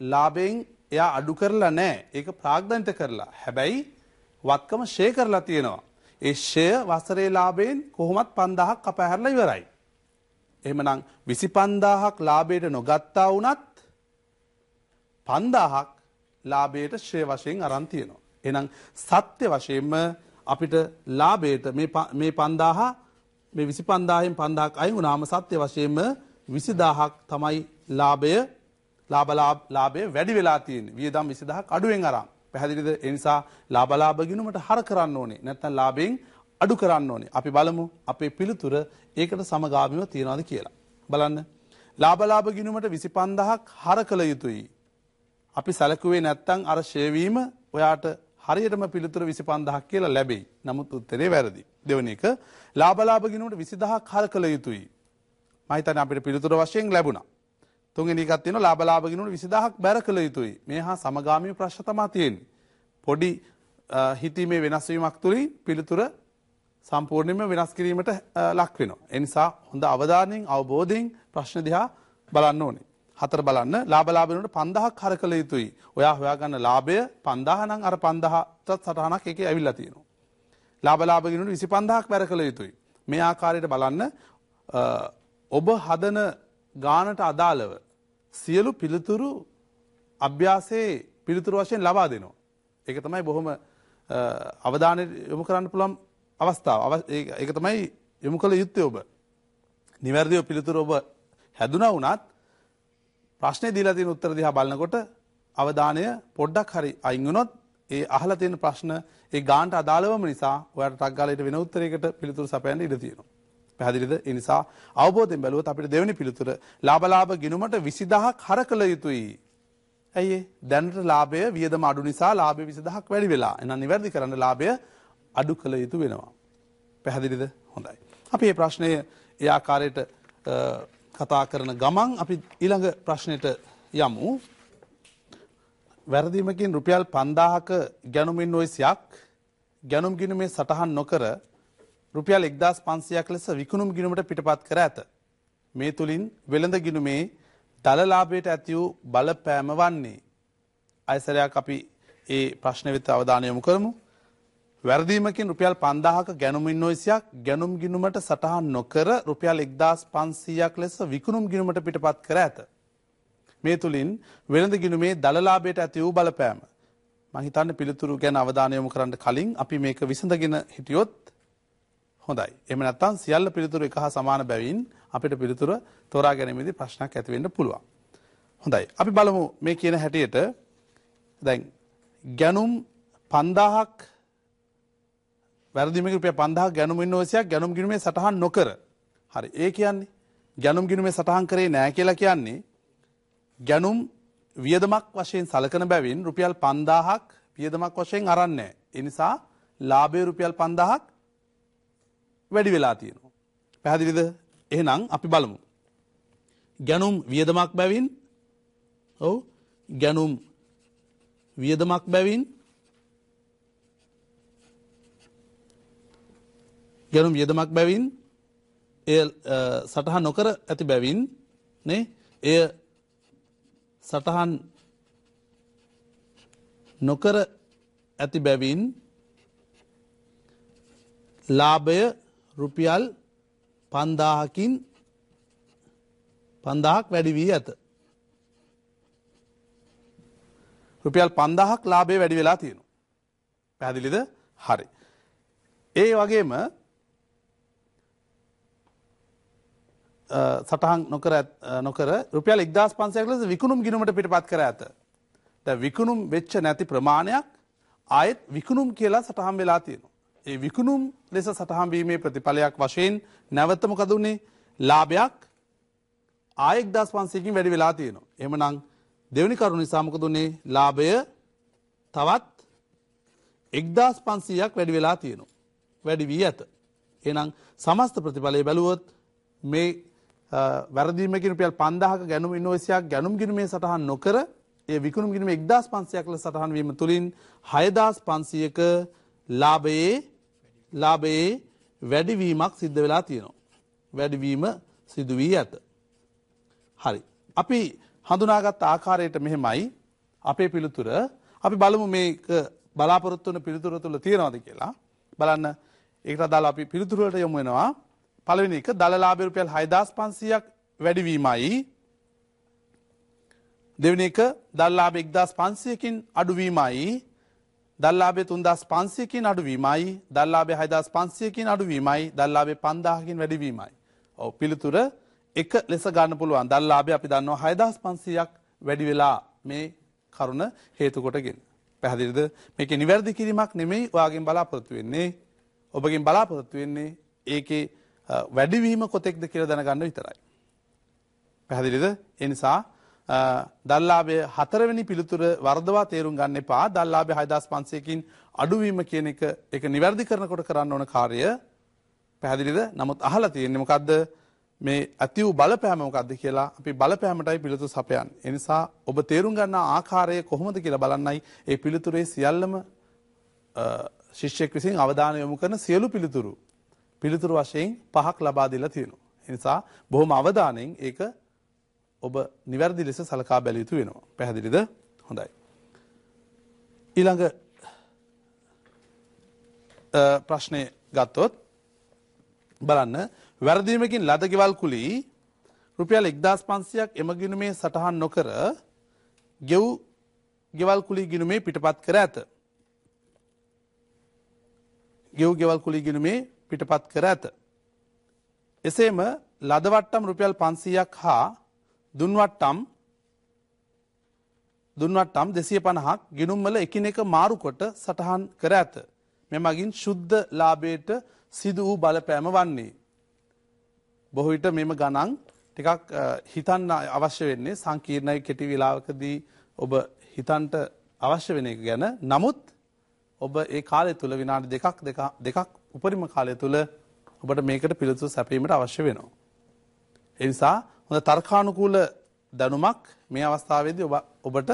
ලාභයෙන් එයා අඩු කරලා නැහැ. ඒක ප්‍රාග්ධනිත කරලා. හැබැයි වත්කම ෂෙයා කරලා තියෙනවා. ඒ ෂෙයා වසරේ ලාභයෙන් කොහොමත් 5,000ක් කපහැරලා ඉවරයි. එහෙමනම් 25,000ක් ලාභයට නොගත්තා වුණත් 5,000ක් ලාභයට ෂෙයා වශයෙන් අරන් තියෙනවා. එහෙනම් සත්‍ය වශයෙන්ම අපිට ලාභයට මේ 5,000 මේ 25,000න් 5,000ක් අයින් වුණාම සත්‍ය වශයෙන්ම 20,000ක් තමයි ලාභය වැඩි වෙලා තියෙන්නේ. වියදම් 20,000ක් අඩුවෙන් අරන්. පැහැදිලිද? ඒ නිසා ලාභ ගිණුමට හර කරන්න ඕනේ. නැත්නම් ලාභයෙන් අඩු කරන්න ඕනේ. අපි බලමු අපේ පිළිතුර ඒකට සමගාමීව තියනවාද කියලා. බලන්න. ලාභ ගිණුමට 25,000ක් හර කළ යුතුයි. අපි සැලකුවේ නැත්නම් අර ෂෙයා වීම ඔයාට හරියටම පිළිතුර 25,000ක් කියලා ලැබෙයි. නමුත් උත්තරේ වැරදි. දෙවෙනි එක ලාභ ගිණුමට 20,000ක් හර කළ යුතුයි. මම හිතන්නේ අපිට පිළිතුර වශයෙන් ලැබුණා. තුන්වෙනි එකක් තියෙනවා ලාභ ගිණුමට 20,000ක් බැර කළ යුතුයි. මේ හා සමගාමීව ප්‍රශ්න තමයි තියෙන්නේ. පොඩි හිතීමේ වෙනස් වීමක් තුලින් පිළිතුර සම්පූර්ණයෙන්ම වෙනස් කිරීමට ලක් වෙනවා. ඒ නිසා හොඳ අවධානයෙන් අවබෝධයෙන් ප්‍රශ්න දිහා බලන්න ඕනේ. 4 බලන්න ලාභ ගිණුමට 5,000ක් හර කළ යුතුයි. ඔයා හොයාගන්න ලාභය 5,000 නම් අර 5,000ට සටහනක් එකේ ඇවිල්ලා තියෙනවා. ලාභ ගිණුමට 25,000ක් බැර කළ යුතුයි. මේ ආකාරයට බලන්න ඔබ හදන ගානට අදාළව සියලු පිළිතුරු අභ්‍යාසයේ පිළිතුරු වශයෙන් ලබා දෙනවා. ඒක තමයි බොහොම අවධානය යොමු කරන්න පුළුවන් අවස්ථාව. ඒක තමයි යොමු කළ යුත්තේ ඔබ. නිවැරදිව පිළිතුරු ඔබ හැදුනා වුණත් ප්‍රශ්නේ දීලා තියෙන උත්තර දිහා බලනකොට අවධානය පොඩ්ඩක් හරි අයින් වුණොත් ඒ අහලා තියෙන ප්‍රශ්න ඒ ගානට අදාළවම නිසා ඔයාලට ටක් ගාලා ඊට වෙන උත්තරයකට පිළිතුරු සපයන්න ඉඩ තියෙනවා. පැහැදිලිද? ඒ නිසා අවබෝධයෙන් බැලුවොත් අපිට දෙවෙනි පිළිතුර ලාභ ගිණුමට 20,000ක් හර කළ යුතුයි. ඇයි ඒ? දැනට ලාභය වියදම අඩු නිසා ලාභය 20,000ක් වැඩි වෙලා. එහෙනම් නිවැරදි කරන්න ලාභය අඩු කළ යුතු වෙනවා. පැහැදිලිද? හොඳයි. අපි මේ ප්‍රශ්නය ඒ ආකාරයට කතා කරන ගමන් අපි ඊළඟ ප්‍රශ්නෙට යමු. වැරදීමකින් රුපියල් 5,000ක ගැනුම් ඉන්වොයිසයක් ගැනුම් ගිණුමේ සටහන් නොකර රුපියල් 1,500ක් ලෙස විකුණුම් ගිණුමට පිටපත් කර ඇත. මේ තුලින් වෙළඳ ගිණුමේ දල ලාභයට ඇති වූ බලපෑම වන්නේ. අයසරයක් අපි ඒ ප්‍රශ්න වෙත අවධානය යොමු කරමු. වැරදීමකින් රුපියල් 5,000ක ගැනුම් ඉන්වොයිසයක් ගැනුම් ගිණුමට සටහන් නොකර රුපියල් 1,500ක් ලෙස විකුණුම් ගිණුමට පිටපත් කර ඇත. මේ තුලින් වෙළඳ ගිණුමේ දල ලාභයට ඇති වූ බලපෑම. මම හිතන්නේ පිළිතුරු ගැන අවධානය යොමු කරන්න කලින් අපි මේක විසඳගෙන හිටියොත් හොඳයි. එහෙම නැත්නම් සියල්ල පිළිතුරු එක හා සමාන බැවින් අපිට පිළිතුර තෝරා ගැනීමේදී ප්‍රශ්නයක් ඇති වෙන්න පුළුවන්. හොඳයි. අපි බලමු මේ කියන හැටියට දැන් ගැනුම් 5,000ක් වැරදීමකින් රුපියල් 5,000ක් ගැනුම් ඉන්වොයිසයක් ගැනුම් ගිණුමේ සටහන් නොකර. හරි. ඒ කියන්නේ ගැනුම් ගිණුමේ සටහන් කරේ නැහැ කියලා කියන්නේ ගැනුම් වියදමක් වශයෙන් සලකන බැවින් රුපියල් 5,000ක් වියදමක් වශයෙන් අරන් නැහැ. ඒ නිසා ලාභය රුපියල් 5,000ක් වැඩි වෙලා තියෙනවා. පැහැදිලිද? එහෙනම් අපි බලමු. ගැනුම් වියදමක් බැවින් ගැනුම් වියදමක් බැවින් ගැනුම් වියදමක් බැවින් එය සටහන් නොකර ඇති බැවින් නේ එය සටහන් නොකර ඇති බැවින් ලාභය රුපියල් 5000ක් වැඩි වී ඇත. රුපියල් 5000ක් ලාභය වැඩි වෙලා තියෙනවා. පැහැදිලිද? හරි. ඒ වගේම සටහන් නොකර රුපියල් 1500ක් ලෙස විකුණුම් ගිණුමට පිටපත් කර ඇත. දැන් විකුණුම් වෙච්ච නැති ප්‍රමාණයක් ආයෙත් විකුණුම් කියලා සටහන් වෙලා තියෙනවා. ඒ විකුණුම් ලෙස සටහන් වීමේ ප්‍රතිඵලයක් වශයෙන් නැවත මොකද උනේ? ලාභයක් ආයෙ 1500කින් වැඩි වෙලා තියෙනවා. එහෙමනම් දෙවෙනි කරුණ නිසා මොකද උනේ? ලාභය තවත් 1500ක් වැඩි වෙලා තියෙනවා. වැඩි වී ඇත. එහෙනම් සමස්ත ප්‍රතිඵලය බැලුවොත් මේ වැරදීමකින් රුපියල් 5000ක ගැනුම් ඉන්වොයිසයක් ගැනුම් ගිණුමේ සටහන් නොකර ඒ විකුණුම් ගිණුමේ 1500ක් ලෙස සටහන් වීම තුලින් 6500ක ලාභයේ වැඩිවීමක් සිද්ධ වෙලා තියෙනවා. වැඩිවීම සිදු වී ඇත. හරි. අපි හඳුනාගත් ආකාරයට මෙහෙමයි අපේ පිළිතුර. අපි බලමු මේක බලාපොරොත්තු වෙන පිළිතුර තුළ තියෙනවද කියලා. බලන්න. ඒකට අදාළ අපි පිළිතුර වලට යමු වෙනවා. පළවෙනි එක දල ලාභය රුපියල් 6500ක් වැඩිවීමයි. දෙවෙනි එක දල ලාභය 1500කින් අඩුවීමයි. දල ලාභය 3500කින් අඩුවීමයි. දල ලාභය 6500කින් අඩුවීමයි. දල ලාභය 5000කින් වැඩිවීමයි. ඔව් පිළිතුර එක ලෙස ගන්න පුළුවන්. දල ලාභය අපි දන්නවා 6500ක් වැඩි වෙලා මේ කරුණ හේතු කොටගෙන. පැහැදිලිද? මේකේ නිවැරදි කිරීමක් නෙමෙයි ඔයාගෙන් බලාපොරොත්තු වෙන්නේ. ඔබගෙන් බලාපොරොත්තු වෙන්නේ ඒකේ වැඩිවීම කොතෙක්ද කියලා දැනගන්න විතරයි. පැහැදිලිද? ඒ නිසා දල්ලාභය හතරවෙනි පිළිතුර වර්ධවා තේරුම් ගන්න එපා. දල්ලාභය 6500කින් අඩුවීම කියන එක ඒක නිවැරදි කරනකොට කරන්න ඕන කාර්යය. පැහැදිලිද? නමුත් අහලා තියෙන්නේ මොකද්ද? මේ ඇති වූ බලපෑම මොකද්ද කියලා අපි බලපෑමටයි පිළිතුරු සපයන්නේ. ඒ නිසා ඔබ තේරුම් ගන්න ආකාරය කොහොමද කියලා බලන්නයි ඒ පිළිතුරේ සියල්ලම ශිෂ්‍යෙක් විසින් අවධානය යොමු කරන සියලු පිළිතුරු වශයෙන් 5ක් ලබා දීලා තියෙනවා. ඒ නිසා බොහොම අවධානයෙන් ඒක ඔබ නිවැරදි ලෙස සලකා බැලිය යුතු වෙනවා. පැහැදිලිද? හොඳයි. ඊළඟ ප්‍රශ්නේ ගත්තොත් බලන්න වැරදීමකින් ලද ගෙවල් කුලී රුපියල් 1500ක් එම ගිණුමේ සටහන් නොකර ගෙවල් කුලී ගිණුමේ පිටපත් කර ඇත. ගෙවල් කුලී ගිණුමේ පිටපත් කර ඇත. එසේම ලද වට්ටම් රුපියල් 500ක් හා දුන් වට්ටම් 250ක් ගිණුම් වල එකිනෙක මාරු කොට සටහන් කර ඇත. මෙමගින් ශුද්ධ ලාභයට සිදු වූ බලපෑම වන්නේ. බොහෝ විට මෙම ගණන් ටිකක් හිතන්න අවශ්‍ය වෙන්නේ සංකීර්ණයි කෙටි වේලාවකදී ඔබ හිතන්ට අවශ්‍ය වෙන එක ගැන. නමුත් ඔබ ඒ කාලය තුල විනාඩි දෙකක් උපරිම කාලය තුල ඔබට මේකට පිළිතුරු සැපීමට අවශ්‍ය වෙනවා. ඒ නිසා හොඳ තර්කානුකූල දැනුමක් මේ අවස්ථාවේදී ඔබට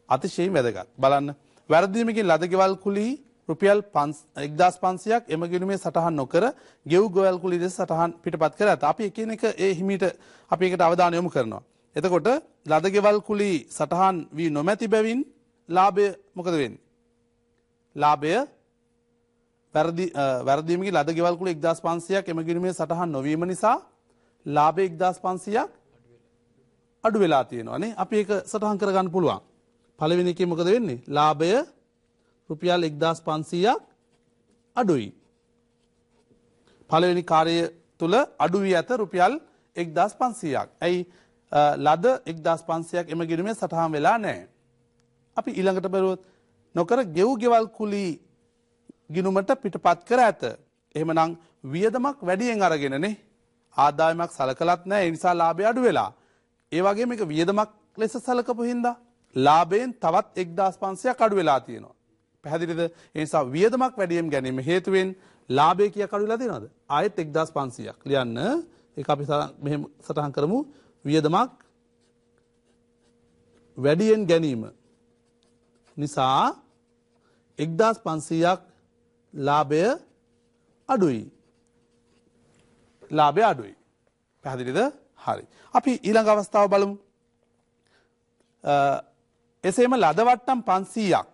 අතිශයින් වැදගත්. බලන්න වැරදීමකින් ලද ගෙවල් කුලී රුපියල් 1500ක් එම ගිණුමේ සටහන් නොකර ගෙවල් කුලී ලෙස සටහන් පිටපත් කර ඇත. අපි එකිනෙක ඒ හිමීට අපි ඒකට අවධානය යොමු කරනවා. එතකොට ලද ගෙවල් කුලී සටහන් වී නොමැති බැවින් ලාභය මොකද වෙන්නේ? ලාභය වැරදීමකින් ලද ගෙවල් කුලී 1500ක් එම ගිණුමේ සටහන් නොවීම නිසා ලාභය 1500ක් අඩු වෙලා තියෙනවානේ. අපි ඒක සටහන් කරගන්න පුළුවන්. පළවෙනි එකේ මොකද වෙන්නේ? ලාභය රුපියල් 1500ක් අඩුයි. පළවෙනි කාර්යය තුල අඩු වී ඇත රුපියල් 1500ක්. ඇයි ලද 1500ක් එම ගිණුමේ සටහන් වෙලා නැහැ. අපි ඊළඟට බැලුවොත් නොකර ගෙවල් කුලී ගිණුමට පිටපත් කර ඇත. එහෙමනම් වියදමක් වැඩියෙන් අරගෙනනේ ආදායමක් සලකලත් නැහැ. ඒ නිසා ලාභය අඩු වෙලා. ඒ වගේම මේක වියදමක් ලෙස සලකපු හින්දා ලාභයෙන් තවත් 1500ක් අඩු වෙලා තියෙනවා. පැහැදිලිද? ඒ නිසා වියදමක් වැඩියෙන් ගැනීම හේතුවෙන් ලාභය කීයක් අඩු වෙලා තියෙනවද? ආයෙත් 1500ක්. ලියන්න. ඒක අපි මෙහෙම සටහන් කරමු. වියදමක් වැඩියෙන් ගැනීම නිසා 1500ක් ලාභය අඩුයි. ලාභය අඩුයි. පැහැදිලිද? හරි. අපි ඊළඟ අවස්ථාව බලමු. එසේම ලද වට්ටම් 500ක්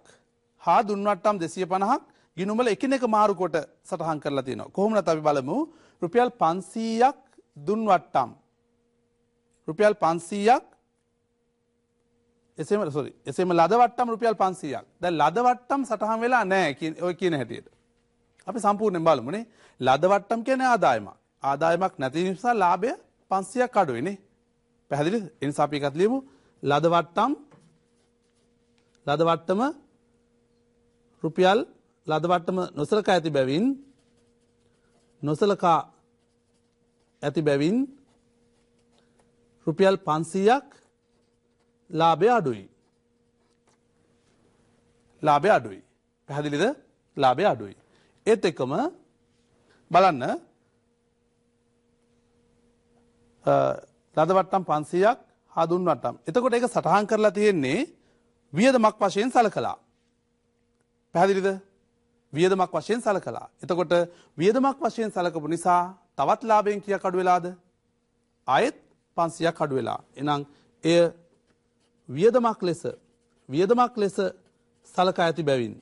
හා දුන්වට්ටම් 250ක් ගිණුම්වල එකිනෙක මාරු කොට සටහන් කරලා තියෙනවා. කොහොමද අපි බලමු. රුපියල් 500ක් දුන්වට්ටම්. රුපියල් 500ක් එසේම ලද වට්ටම් රුපියල් 500ක්. දැන් ලද වට්ටම් සටහන් වෙලා නැහැ ඔය කියන හැටියට. අපි සම්පූර්ණයෙන් බලමුනේ. ලද වට්ටම් කියන්නේ ආදායමක්. ආදායමක් නැති නිසා ලාභය 500ක් අඩුයිනේ. පැහැදිලිද? ඒ නිසා අපි එකත් ලියමු. ලද වට්ටම රුපියල් ලද වට්ටම නොසලකා ඇති බැවින් රුපියල් 500ක් ලාභය අඩුයි. පැහැදිලිද? ලාභය අඩුයි. ඒත් එක්කම බලන්න ලද වට්ටම් 500ක් හා දුන් වට්ටම්. එතකොට ඒක සටහන් කරලා තියෙන්නේ වියදමක් වශයෙන් සලකලා. පැහැදිලිද? වියදමක් වශයෙන් සලකලා. එතකොට වියදමක් වශයෙන් සලකපු නිසා තවත් ලාභයෙන් කීයක් අඩු වෙලාද? ආයෙත් 500ක් අඩු වෙලා. එහෙනම් එය වියදමක් ලෙස සලකා ඇති බැවින්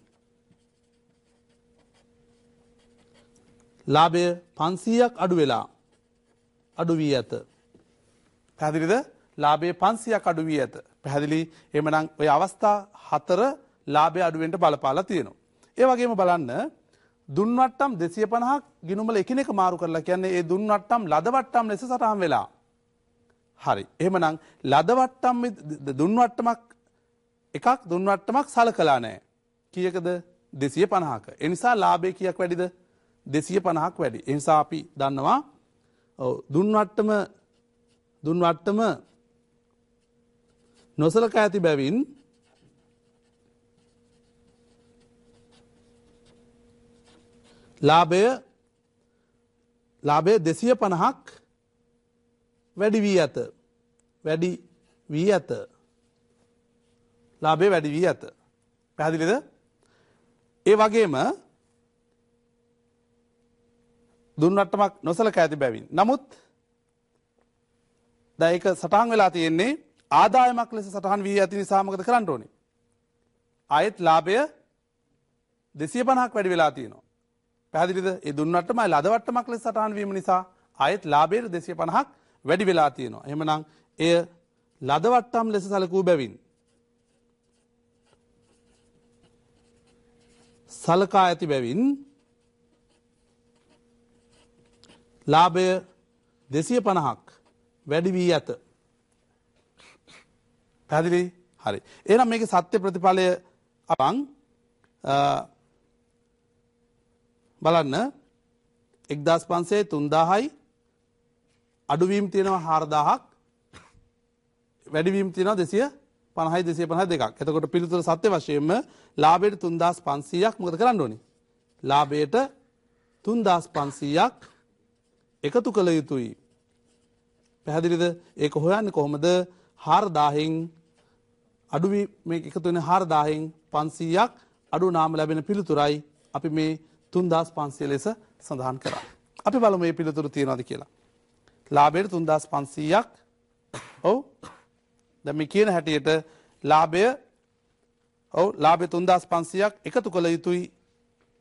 ලාභය 500ක් අඩු වී ඇත. පැහැදිලිද? ලාභය 500ක් අඩු වී ඇත. පැහැදිලි? එහෙමනම් ඔය අවස්ථා 4 ලාභය අඩු වෙන්න බලපාලා තියෙනවා. ඒ වගේම බලන්න දුන් වට්ටම් 250ක් ගිණුම්වල එකිනෙක මාරු කරලා කියන්නේ ඒ දුන් වට්ටම් ලද වට්ටම් ලෙස සටහන් වෙලා. හරි. එහෙමනම් ලද වට්ටම් දුන් වට්ටමක් සලකලා නැහැ. කීයකද? 250ක. ඒ නිසා ලාභය කීයක් වැඩිද? 250ක් වැඩි. ඒ නිසා අපි දන්නවා දුන් වට්ටම නොසලකා ඇති බැවින් ලාභය 250ක් වැඩි වී ඇත. ලාභය වැඩි වී ඇත. පැහැදිලිද? ඒ වගේම දුන් වට්ටමක් නොසලකා ඇති බැවින්. නමුත් දැන් ඒක සටහන් වෙලා තියෙන්නේ ආදායමක් ලෙස සටහන් වී ඇති නිසා මොකද කරන්න ඕනේ? ආයෙත් ලාභය 250ක් වැඩි වෙලා තියෙනවා. පැහැදිලිද? ඒ දුන් වට්ටමයි ලද වට්ටමක් ලෙස සටහන් වීම නිසා ආයෙත් ලාභය 250ක් වැඩි වෙලා තියෙනවා. එහෙමනම් එය ලද වට්ටම් ලෙස සැලකූ බැවින් සලකා ඇති බැවින් ලාභය 250ක් වැඩි වී ඇත. පැහැදිලි? හරි. එහෙනම් මේකේ සත්‍ය ප්‍රතිඵලය අපන් බලන්න 1500 3000යි අඩුවීම් තියෙනවා 4000ක් වැඩිවීම් තියෙනවා 250යි 252ක්. එතකොට පිළිතුර සත්‍ය වශයෙන්ම ලාභයට 3500ක් මොකද කරන්න ඕනේ? ලාභයට 3500ක් එකතු කළ යුතුයි. පැහැදිලිද? ඒක හොයන්නේ කොහොමද? 4000න් අඩුවීම් මේක එකතු වෙන 4000න් 500ක් අඩු නාම ලැබෙන පිළිතුරයි අපි මේ 3500 ලෙස සඳහන් කරා. අපි බලමු මේ පිළිතුරු තියනවාද කියලා. ලාභයට 3500ක්. ඔව්. දැන් මේ කියන හැටියට ලාභය 3500ක් එකතු කළ යුතුයි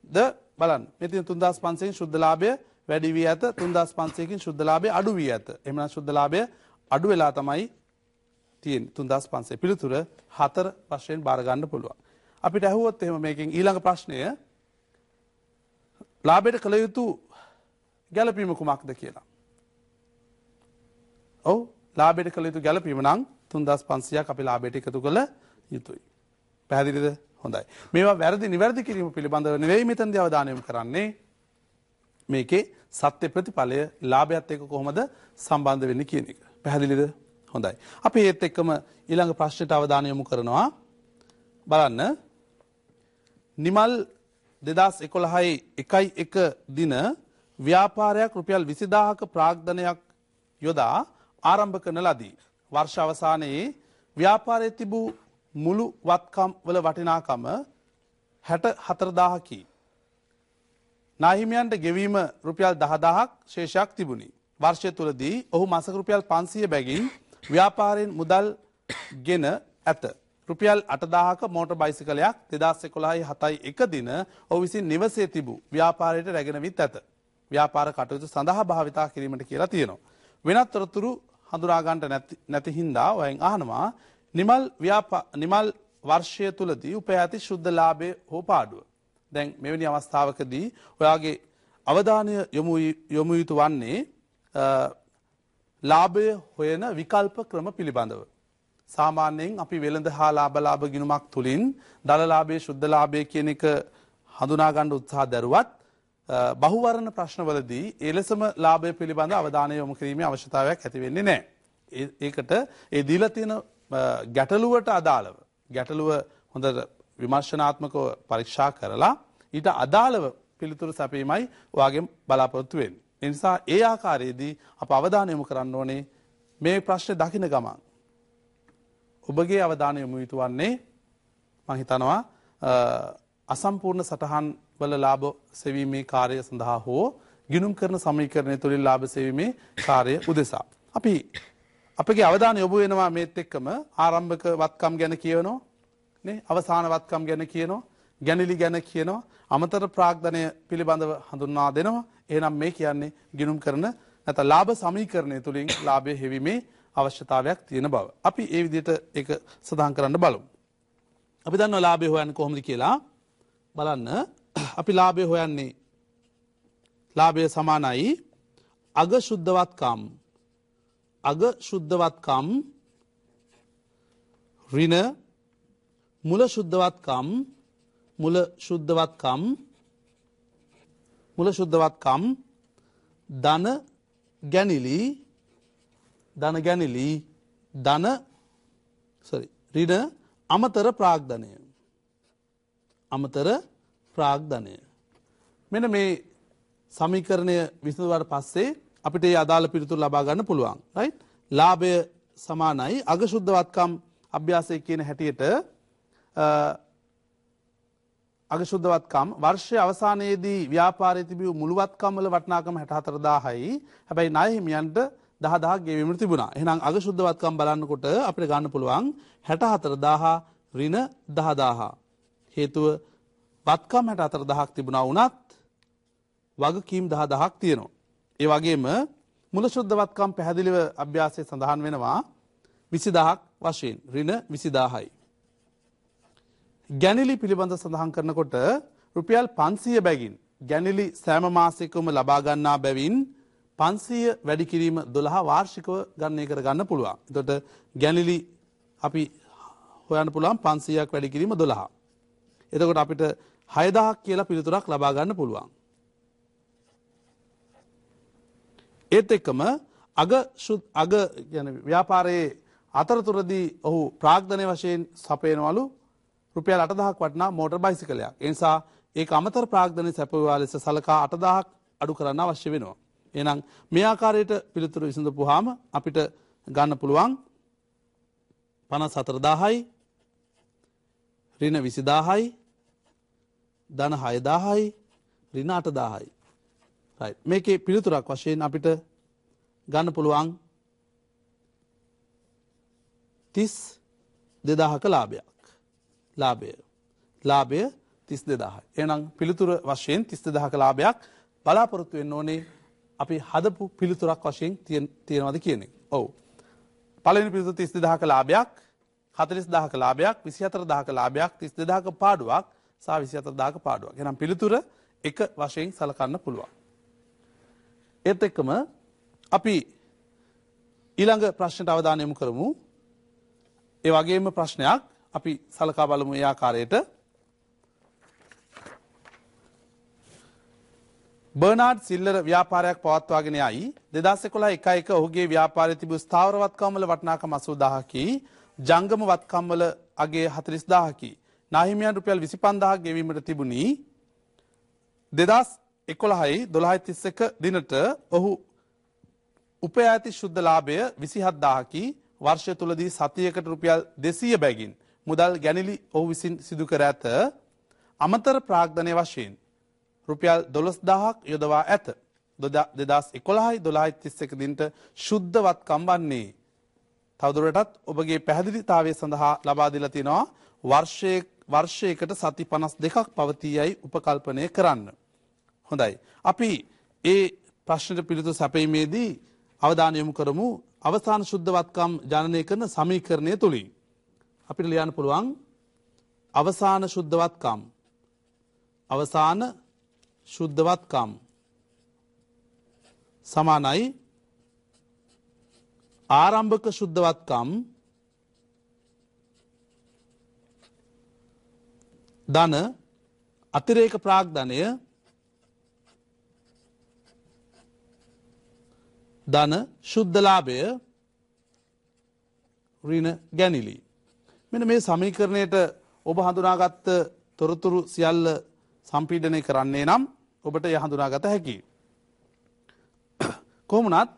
ද බලන්න. මේ තියෙන 3500කින් ශුද්ධ ලාභය වැඩි වී ඇත. 3500කින් ශුද්ධ ලාභය අඩු වී ඇත. එහෙනම් ශුද්ධ ලාභය අඩු වෙලා තමයි තියෙන්නේ 3500. පිළිතුර 4 වශයෙන් බාර ගන්න පුළුවන්. අපිට අහුවොත් එහෙම මේකෙන් ඊළඟ ප්‍රශ්නය ලාභයට කළ යුතු ගැළපීම කුමක්ද කියලා. ඔව් ලාභයට කළ යුතු ගැළපීම නම් 3500ක් අපි ලාභයට එකතු කළ යුතුයි. පැහැදිලිද? හොඳයි. මේවා වැරදි නිවැරදි කිරීම පිළිබඳව නෙවෙයි මෙතනදී අවධානය යොමු කරන්නේ. මේකේ සත්‍ය ප්‍රතිඵලය ලාභයත් එක්ක කොහොමද සම්බන්ධ වෙන්නේ කියන එක. පැහැදිලිද? හොඳයි. අපි ඒත් එක්කම ඊළඟ ප්‍රශ්නෙට අවධානය යොමු කරනවා. බලන්න. නිමල් 2011 1 දින ව්‍යාපාරයක් රුපියල් 20000ක ප්‍රාග්ධනයක් යොදා ආරම්භ කරන ලදී. වර්ෂ අවසානයේ ව්‍යාපාරයේ තිබූ මුළු වත්කම් වල වටිනාකම 64000කි. නාහිමියන්ට ගෙවීම රුපියල් 10000ක් ශේෂයක් තිබුණි. වර්ෂය තුලදී ඔහු මාසක රුපියල් 500 බැගින් ව්‍යාපාරයෙන් මුදල් ගෙන ඇත. රුපියල් 8,000ක මෝටර් බයිසිකලයක් 2011 7 දින ඔහු විසින් නිවසේ තිබූ ව්‍යාපාරයට රැගෙන විත් ඇත. ව්‍යාපාර කටයුතු සඳහා භාවිතා කිරීමට කියලා තියෙනවා. වෙනත් තොරතුරු හඳුනා ගන්නට නැති හින්දා ඔයන් අහනවා නිමල් වර්ෂය තුලදී උපයා ඇති ශුද්ධ ලාභය හෝ පාඩුව. දැන් මෙවැනි අවස්ථාවකදී ඔයාගේ අවධානය යොමු යුතු වන්නේ ලාභය හොයන විකල්ප ක්‍රම පිළිබඳව. සාමාන්‍යයෙන් අපි වෙළඳ හා ලාභ ගිණුමක් තුලින් දල ලාභයේ ශුද්ධ ලාභයේ කියන එක හඳුනා ගන්න උත්සාහ දරුවත් බහුවර්ණ ප්‍රශ්නවලදී එලෙසම ලාභය පිළිබඳ අවධානය යොමු කිරීමේ අවශ්‍යතාවයක් ඇති වෙන්නේ නැහැ. ඒකට ඒ දීලා තියෙන ගැටලුවට අදාළව ගැටලුව හොඳට විමර්ශනාත්මකව පරීක්ෂා කරලා ඊට අදාළව පිළිතුරු සැපීමයි ඔයාගෙන් බලාපොරොත්තු වෙන්නේ. ඒ නිසා ඒ ආකාරයේදී අප අවධානය යොමු කරන්න ඕනේ මේ ප්‍රශ්නේ දකින්න ගමන්. ඔබගේ අවධානය යොමු යුතු වන්නේ මම හිතනවා අසම්පූර්ණ සටහන් වල ලාභ සෙවීමේ කාර්ය සඳහා හෝ ගිණුම් කරන සමීකරණය තුලින් ලාභ සෙවීමේ කාර්ය උදෙසා. අපි අපගේ අවධානය යොමු වෙනවා මේත් එක්කම ආරම්භක වත්කම් ගැන කියනවා නේ, අවසාන වත්කම් ගැන කියනවා, ගැනිලි ගැන කියනවා, අමතර ප්‍රාග්ධනය පිළිබඳව හඳුන්වා දෙනවා. එහෙනම් මේ කියන්නේ ගිණුම් කරන නැත්නම් ලාභ සමීකරණය තුලින් ලාභය හෙවීමේ අවශ්‍යතාවයක් තියෙන බව. අපි ඒ විදිහට ඒක සඳහන් කරන්න බලමු. අපි දන්නවා ලාභය හොයන්නේ කොහොමද කියලා. බලන්න අපි ලාභය හොයන්නේ ලාභය සමානයි අග ශුද්ධවත්කම් ඍණ මුල ශුද්ධවත්කම් ධන ගැනිලි ඍණ අමතර ප්‍රාග්ධනය. මෙන්න මේ සමීකරණය විසඳුවාට පස්සේ අපිට මේ අදාළ පිළිතුරු ලබා ගන්න පුළුවන්. රයිට්? ලාභය සමානයි අග ශුද්ධවත්කම් අභ්‍යාසයේ කියන හැටියට අග ශුද්ධවත්කම් වර්ෂයේ අවසානයේදී ව්‍යාපාරයේ තිබූ මුළුවත්කම් වල වටිනාකම 64000යි. හැබැයි ණය හිමියන්ට 10000ක් ගෙවීමට තිබුණා. එහෙනම් අග ශුද්ධවත්කම් බලනකොට අපිට ගන්න පුළුවන් 64000 ඍණ 10000. හේතුව වත්කම් 64000ක් තිබුණා වුණත් වගකීම් 10000ක් තියෙනවා. ඒ වගේම මුල ශුද්ධ වත්කම් පැහැදිලිව අභ්‍යාසයේ සඳහන් වෙනවා 20000ක් වශයෙන් ඍණ 20000යි. ගැනිලි පිළිබඳ සඳහන් කරනකොට රුපියල් 500 බැගින් ගැනිලි සෑම මාසයකම ලබා ගන්නා බැවින් 500 වැඩි කිරීම 12 වාර්ෂිකව ගණනය කර ගන්න පුළුවන්. එතකොට ගැනිලි අපි හොයන්න පුළුවන් 500ක් වැඩි කිරීම 12. එතකොට අපිට 6000ක් කියලා පිළිතුරක් ලබා ගන්න පුළුවන්. ඒත් එක්කම අග කියන්නේ ව්‍යාපාරයේ අතරතුරදී ඔහු ප්‍රාග්ධනය වශයෙන් සපයනවලු රුපියල් 8000ක් වටිනා මෝටර් බයිසිකලයක්. ඒ නිසා ඒක අමතර ප්‍රාග්ධනය සැපයුවා ලෙස සලකා 8000ක් අඩු කරන්න අවශ්‍ය වෙනවා. එහෙනම් මේ ආකාරයට පිළිතුරු විසඳපුවාම අපිට ගන්න පුළුවන් 54000යි ඍණ 20000යි ධන 6000යි ඍණ 8000යි. right මේකේ පිළිතුරක් වශයෙන් අපිට ගන්න පුළුවන් 32000ක ලාභය 32000යි. එහෙනම් පිළිතුර වශයෙන් 32000ක ලාභයක් බලාපොරොත්තු වෙන්න ඕනේ අපි හදපු පිළිතුරක් වශයෙන් තියෙනවද කියන එක. ඔව්. පළවෙනි පිළිතුර 32000ක ලාභයක්, 40000ක ලාභයක්, 24000ක ලාභයක්, 32000ක පාඩුවක් සහ 24000ක පාඩුවක්. එහෙනම් පිළිතුර එක වශයෙන් සලකන්න පුළුවන්. ඒත් එක්කම අපි ඊළඟ ප්‍රශ්නට අවධානය යොමු කරමු. ඒ වගේම ප්‍රශ්නයක් අපි සලකා බලමු ඒ ආකාරයට. බර්නාඩ් සිල්ලර් ව්‍යාපාරයක් පවත්වාගෙන යයි 2011 1 ඔහුගේ ව්‍යාපාරයේ තිබූ ස්ථාවර වත්කම් වල වටිනාකම 80000කි, ජංගම වත්කම් වල අගේ 40000කි. නාහිමියන් රුපියල් 25000ක් ගෙවීමට තිබුණි. 2011 දිනට ඔහු උපයා ඇති ශුද්ධ ලාභය 27000කි. වර්ෂය තුලදී සතියකට රුපියල් 200 බැගින් මුදල් ගැනිලි ඔහු විසින් සිදු කර ඇත. අමතර ප්‍රාග්ධනය වශයෙන් රුපියල් 12000ක් යොදවා ඇත. 2011 12 31 දිනට ශුද්ධ වත්කම් වන්නේ තවදුරටත් ඔබගේ පැහැදිලිතාවය සඳහා ලබා දීලා තිනවා වර්ෂයකට සති 52ක් පවතියයි උපකල්පනය කරන්න. හොඳයි. අපි ඒ ප්‍රශ්නෙට පිළිතුරු සැපීමේදී අවධානය යොමු කරමු අවසාන ශුද්ධවත්කම් ජනනය කරන සමීකරණය තුලින්. අපිට ලියන්න පුළුවන් අවසාන ශුද්ධවත්කම් සමානයි ආරම්භක ශුද්ධවත්කම් ධන අතිරේක ප්‍රාග්ධනය ධන ශුද්ධලාභය ඍණ ගැනිලි. මෙන්න මේ සමීකරණයට ඔබ හඳුනාගත්ත තොරතුරු සියල්ල සම්පීඩනය කරන්නේ නම් ඔබට එය හඳුනාගත හැකියි. කොහොමුණත්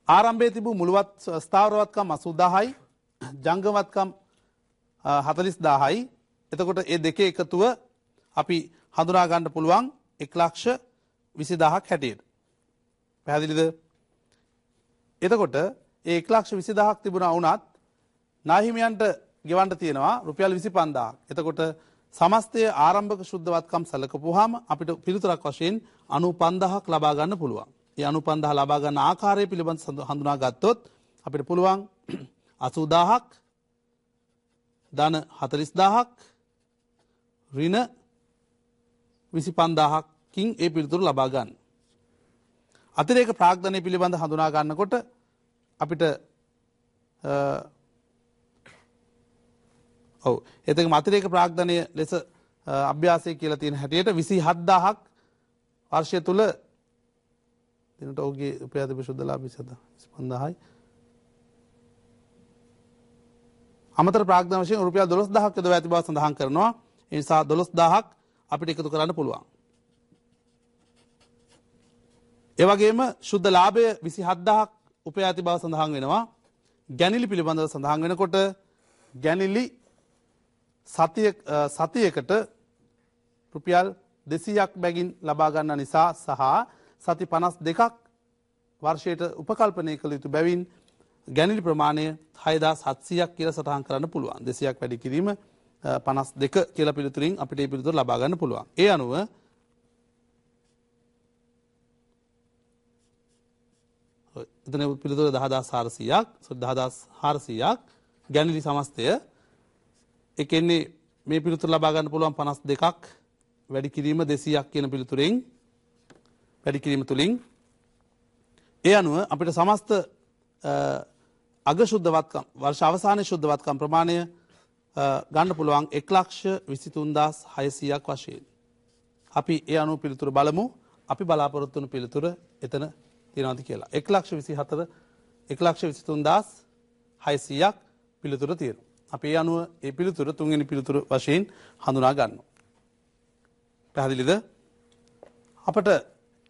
ආරම්භයේ තිබූ මුළුවත් ස්ථාවරවත්කම් 80000යි ජංගමවත්කම් 40000යි. එතකොට මේ දෙකේ එකතුව අපි හඳුනා ගන්න පුළුවන් 1,20,000ක් හැටියට. පැහැදිලිද? එතකොට ඒ 1,20,000ක් තිබුණා වුණත් නාහිමියන්ට ගෙවන්න තියෙනවා රුපියල් 25,000ක්. එතකොට සමස්තයේ ආරම්භක ශුද්ධවත්කම් සැලකපුවාම අපිට පිළිතුරක් වශයෙන් 95,000ක් ලබා ගන්න පුළුවන්. මේ 95,000 ලබා ගන්න ආකාරය පිළිබඳ හඳුනා ගත්තොත් අපිට පුළුවන් 80,000ක් ධන 40,000ක් ඍණ 25,000කින් ඒ පිළිතුරු ලබා ගන්න. අතිරේක ප්‍රාග්ධනය පිළිබඳ හඳුනා ගන්නකොට අපිට එතකම අතිරේක ප්‍රාග්ධනය ලෙස අභ්‍යාසය කියලා තියෙන හැටියට 27,000ක් වර්ෂය තුල දිනට ඔහුගේ උපයාද විශුද්ධලාභ 25,000යි. අමතර ප්‍රාග්ධන වශයෙන් රුපියල් 12,000ක් යොදවා ඇති බව සඳහන් කරනවා. ඒ නිසා 12,000ක් අපිට එකතු කරන්න පුළුවන්. ඒ වගේම ශුද්ධ ලාභය 27,000ක් උපයා ඇති බව සඳහන් වෙනවා. ගැනිලි පිළිබඳව සඳහන් වෙනකොට ගැනිලි සතියකට රුපියල් 200ක් බැගින් ලබා ගන්න නිසා සහ සති 52ක් වර්ෂයට උපකල්පනය කළ යුතු බැවින් ගැනිලි ප්‍රමාණය 6,700ක් කියලා සටහන් කරන්න පුළුවන්. 200ක් වැඩි කිරීම 52 කියලා පිළිතුරින් අපිට මේ පිළිතුර ලබා ගන්න පුළුවන්. ඒ අනුව එතන පිළිතුර 10,400ක් ගැනිලි සමස්තය. ඒ කියන්නේ මේ පිළිතුර ලබා ගන්න පුළුවන් 52ක් වැඩි කිරීම 200ක් කියන පිළිතුරෙන් වැඩි කිරීම තුලින් ඒ අනුව අපිට සමස්ත අග ශුද්ධවත්කම් වර්ෂ අවසානයේ ශුද්ධවත්කම් ප්‍රමාණය ගන්න පුළුවන් 1,23,600ක් වශයෙන්. අපි ඒ අනුව පිළිතුර බලමු. අපි බලාපොරොත්තු වන පිළිතුර එතන තියෙනවද කියලා. 1,23,600ක් පිළිතුර තියෙනවා. අපි ඒ අනුව ඒ පිළිතුර තුන්වෙනි පිළිතුර වශයෙන් හඳුනා ගන්නවා. පැහැදිලිද? අපට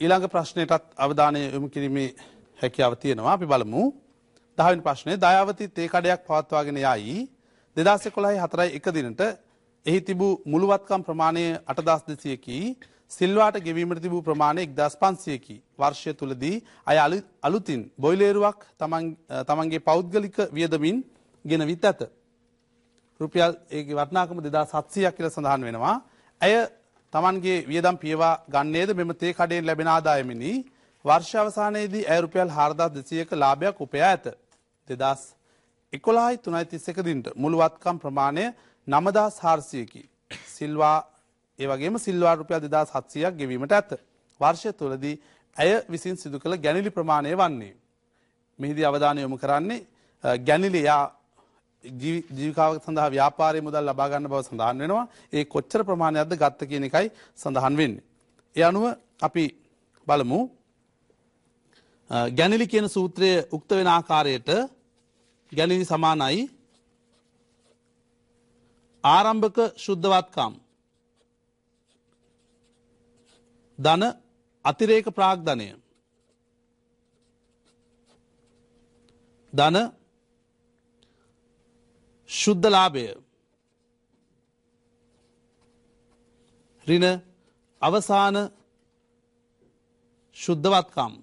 ඊළඟ ප්‍රශ්නයටත් අවධානය යොමු කිරීමේ හැකියාව තියෙනවා. අපි බලමු. 10 වෙනි ප්‍රශ්නේ දයාවති තේ කඩයක් පවත්වාගෙන යයි 2011 4 දිනට එහි තිබූ මුළුවත්කම් ප්‍රමාණය 8,200කි සිල්වාට ගෙවීමට තිබූ ප්‍රමාණය 1,500කි. වර්ෂය තුලදී අය අලුතින් බොයිලේරුවක් තමන්ගේ පෞද්ගලික වියදමින් ගෙන විත් ඇත. රුපියල් ඒකේ වටිනාකම 2,700ක් කියලා සඳහන් වෙනවා. ඇය තමන්ගේ වියදම් පියවා ගන්නේද මෙම තේ කඩයෙන් ලැබෙන ආදායමිනි. වර්ෂ අවසානයේදී ඇය රුපියල් 4,200ක ලාභයක් උපයා ඇත. 2011 3.31 දිනට මුළුවත්කම් ප්‍රමාණය 9,400කි. සිල්වා ඒ වගේම සිල්වා රුපියල් 2,700ක් ගෙවීමට ඇත. වර්ෂය තුලදී ඇය විසින් සිදු කළ ගැනිලි ප්‍රමාණය වන්නේ. මෙහිදී අවධානය යොමු කරන්නේ ගැනිලි ජීවිකාව සඳහා ව්‍යාපාරයේ මුදල් ලබා ගන්න බව සඳහන් වෙනවා. ඒ කොච්චර ප්‍රමාණයක්ද ගත්ත කියන එකයි සඳහන් වෙන්නේ. ඒ අනුව අපි බලමු ගැනිලි කියන සූත්‍රය උක්ත වෙන ආකාරයට ගැනිලි සමානයි ආරම්භක ශුද්ධවත්කම් ධන අතිරේක ප්‍රාග්ධනය ධන ශුද්ධ ලාභය ඍණ අවසාන ශුද්ධවත්කම්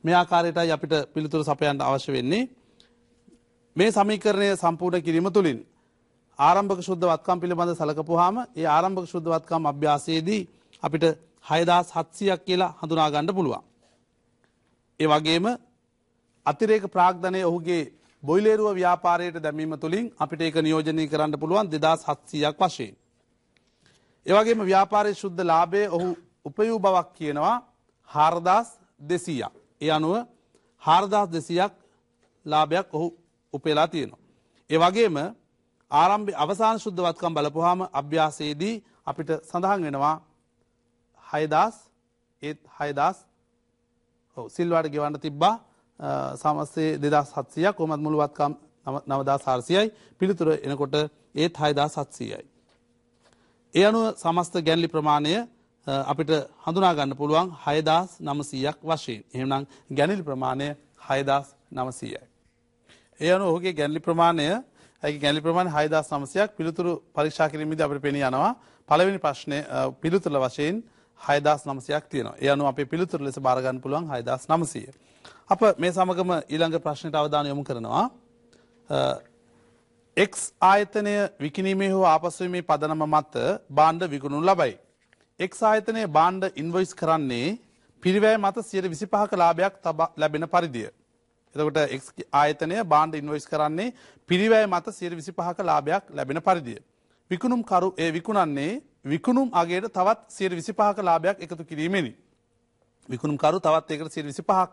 මේ ආකාරයටයි අපිට පිළිතුරු සපයන්න අවශ්‍ය වෙන්නේ. මේ සමීකරණය සම්පූර්ණ කිරීම තුළින් ආරම්භක ශුද්ධ වත්කම් පිළිබඳ සලකපුවාම ඒ ආරම්භක ශුද්ධ වත්කම් අභ්‍යාසයේදී අපිට 6700ක් කියලා හඳුනා ගන්න පුළුවන්. ඒ වගේම අතිරේක ප්‍රාග්ධනය ඔහුගේ බොයිලේරුව ව්‍යාපාරයට දැමීම තුළින් අපිට ඒක නියෝජනය කරන්න පුළුවන් 2700ක් වශයෙන්. ඒ වගේම ව්‍යාපාරයේ ශුද්ධ ලාභය ඔහු උපයූ බවක් කියනවා 4200ක්. ඒ අනුව 4200ක් ලාභයක් ඔහු උපයලා තියෙනවා. ඒ වගේම ආරම්භයේ අවසාන ශුද්ධ වත්කම් බලපුවාම අභ්‍යාසයේදී අපිට සඳහන් වෙනවා 6000 සිල්වාට ගෙවන්න තිබ්බා සමස්තයේ 2700ක් කොහොමද මුළු වත්කම් 9400යි පිළිතුර එනකොට ඒත් 6700යි. ඒ අනුව සමස්ත ගැන්ලි ප්‍රමාණය අපිට හඳුනා ගන්න පුළුවන් 6900ක් වශයෙන්. එහෙනම් ගැන්ලි ප්‍රමාණය 6900යි. ඒ අනුව ඔහුගේ ගැන්ලි ප්‍රමාණය 6900ක් පිළිතුරු පරීක්ෂා කිරීමේදී අපිට පෙනී යනවා පළවෙනි ප්‍රශ්නේ පිළිතුර වශයෙන් 6900ක් තියෙනවා. ඒ අනුව අපේ පිළිතුර ලෙස බාර ගන්න පුළුවන් 6900. අප මේ සමගම ඊළඟ ප්‍රශ්නයට අවධානය යොමු කරනවා. X ආයතනය විකිණීමේ හෝ ආපසුවීමේ පදනම මත භාණ්ඩ විකුණනු ලබයි. X ආයතනයේ භාණ්ඩ ඉන්වොයිස් කරන්නේ පිරිවැය මත 125ක ලාභයක් ලැබෙන පරිදිය. එතකොට X ආයතනය භාණ්ඩ ඉන්වොයිස් කරන්නේ පිරිවැය මත 125ක ලාභයක් ලැබෙන පරිදිය. විකුණුම්කරු ඒ විකුණන්නේ විකුණුම් අගයට තවත් 125ක ලාභයක් එකතු කිරීමෙනි. විකුණුම්කරු තවත් ඒකට 125ක්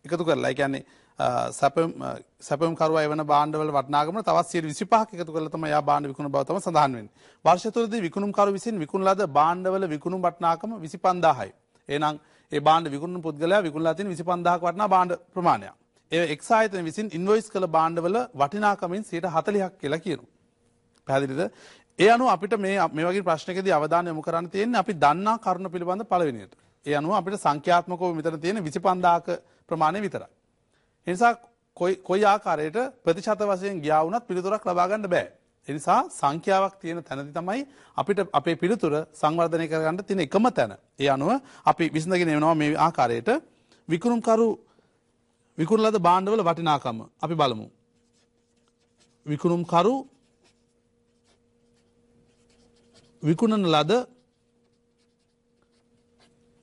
එකතු කරලා ඒ කියන්නේ සැපයුම් කරුවා එවන භාණ්ඩවල වටිනාකම තවත් 125ක් එකතු කරලා තමයි යා භාණ්ඩ විකුණන බව තමයි සඳහන් වෙන්නේ. වර්ෂ තුනදී විකුණුම්කරු විසින් විකුණන ලද භාණ්ඩවල විකුණුම් වටිනාකම 25000යි. එහෙනම් ඒ භාණ්ඩ විකුණන පුද්ගලයා විකුණලා තියෙන 25000ක වටිනා භාණ්ඩ ප්‍රමාණයක්. ඒ X ආයතන විසින් ඉන්වොයිස් කළ භාණ්ඩවල වටිනාකමින් 40%ක් කියලා කියනවා. පැහැදිලිද? ඒ අනුව අපිට මේ වගේ ප්‍රශ්නකදී අවධානය යොමු කරන්න තියෙන්නේ අපි දන්නා කරුණ පිළිබඳ පළවෙනියට. ඒ අනුව අපිට සංඛ්‍යාත්මකව මෙතන තියෙන 25000ක ප්‍රමාණය විතරයි. ඒ නිසා කොයි ආකාරයට ප්‍රතිශත වශයෙන් ගියා වුණත් පිළිතුරක් ලබා ගන්න බෑ. ඒ නිසා සංඛ්‍යාවක් තියෙන තැනදී තමයි අපිට අපේ පිළිතුර සංවර්ධනය කරගන්න තියෙන එකම තැන. ඒ අනුව අපි විසඳගෙන යනවා මේ ආකාරයට විකුණුම්කරු විකුණන ලද භාණ්ඩවල වටිනාකම අපි බලමු. විකුණුම්කරු විකුණන ලද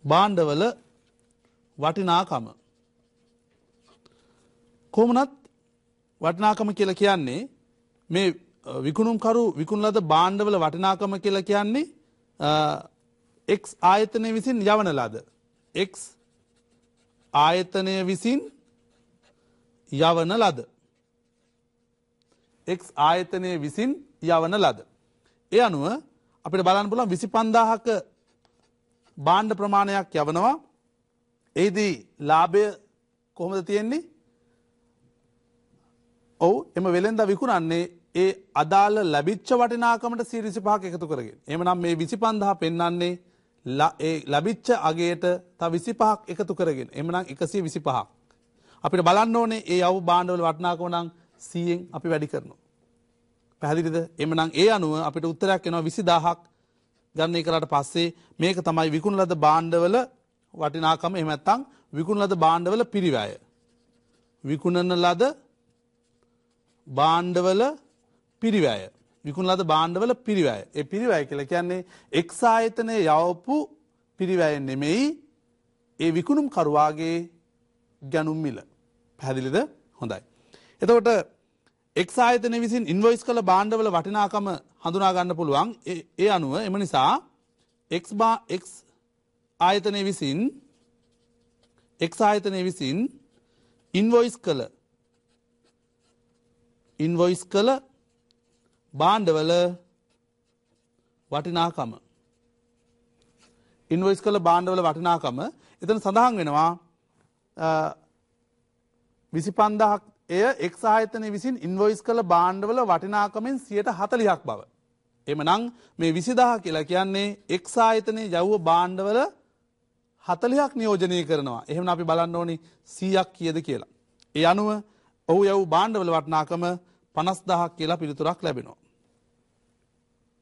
භාණ්ඩවල වටිනාකම කොහොමනත් වටිනාකම කියලා කියන්නේ මේ විකුණුම්කරු විකුණන ලද භාණ්ඩවල වටිනාකම කියලා කියන්නේ X ආයතනය විසින් යවන ලද X ආයතනය විසින් යවන ලද X ආයතනය විසින් යවන ලද. ඒ අනුව අපිට බලන්න පුළුවන් 25000ක භාණ්ඩ ප්‍රමාණයක් යවනවා. එහිදී ලාභය කොහොමද තියෙන්නේ? ඔව් එම වෙලෙන්දා විකුණන්නේ ඒ අදාළ ලැබිච්ච වටිනාකමට 125ක් එකතු කරගෙන. එහෙමනම් මේ 25000 පෙන්වන්නේ ඒ ලැබිච්ච අගයට තව 25ක් එකතු කරගෙන. එහෙමනම් 125ක්. අපිට බලන්න ඕනේ ඒ යව් භාණ්ඩවල වටිනාකම නම් 100න් අපි වැඩි කරනවා. පැහැදිලිද? එහෙමනම් ඒ අනුව අපිට උත්තරයක් එනවා 20000ක් ගණනය කරාට පස්සේ මේක තමයි විකුණන ලද භාණ්ඩවල වටිනාකම. එහෙම නැත්නම් විකුණන ලද භාණ්ඩවල පිරිවැය. විකුණන ලද භාණ්ඩවල පිරිවැය. විකුණන ලද භාණ්ඩවල පිරිවැය. ඒ පිරිවැය කියලා කියන්නේ X ආයතනයේ යවපු පිරිවැය නෙමෙයි ඒ විකුණුම් කරුවාගේ ගණුම් මිල. පැහැදිලිද? හොඳයි. එතකොට X ආයතනය විසින් ඉන්වොයිස් කළ භාණ්ඩවල වටිනාකම හඳුනා ගන්න පුළුවන්. ඒ අනුව එම නිසා X ආයතනය විසින් ඉන්වොයිස් කළ භාණ්ඩවල වටිනාකම එතන සඳහන් වෙනවා 25000ක් එය X ආයතනය විසින් ඉන්වොයිස් කළ භාණ්ඩවල වටිනාකමෙන් 40%ක් බව. එමනම් මේ 20000 කියලා කියන්නේ X ආයතනයේ යවුව භාණ්ඩවල 40ක් නියෝජනය කරනවා. එහෙනම් අපි බලන්න ඕනි 100ක් කීයද කියලා. ඒ අනුව ඔහු යවුව භාණ්ඩවල වටිනාකම 50000ක් කියලා පිළිතුරක් ලැබෙනවා.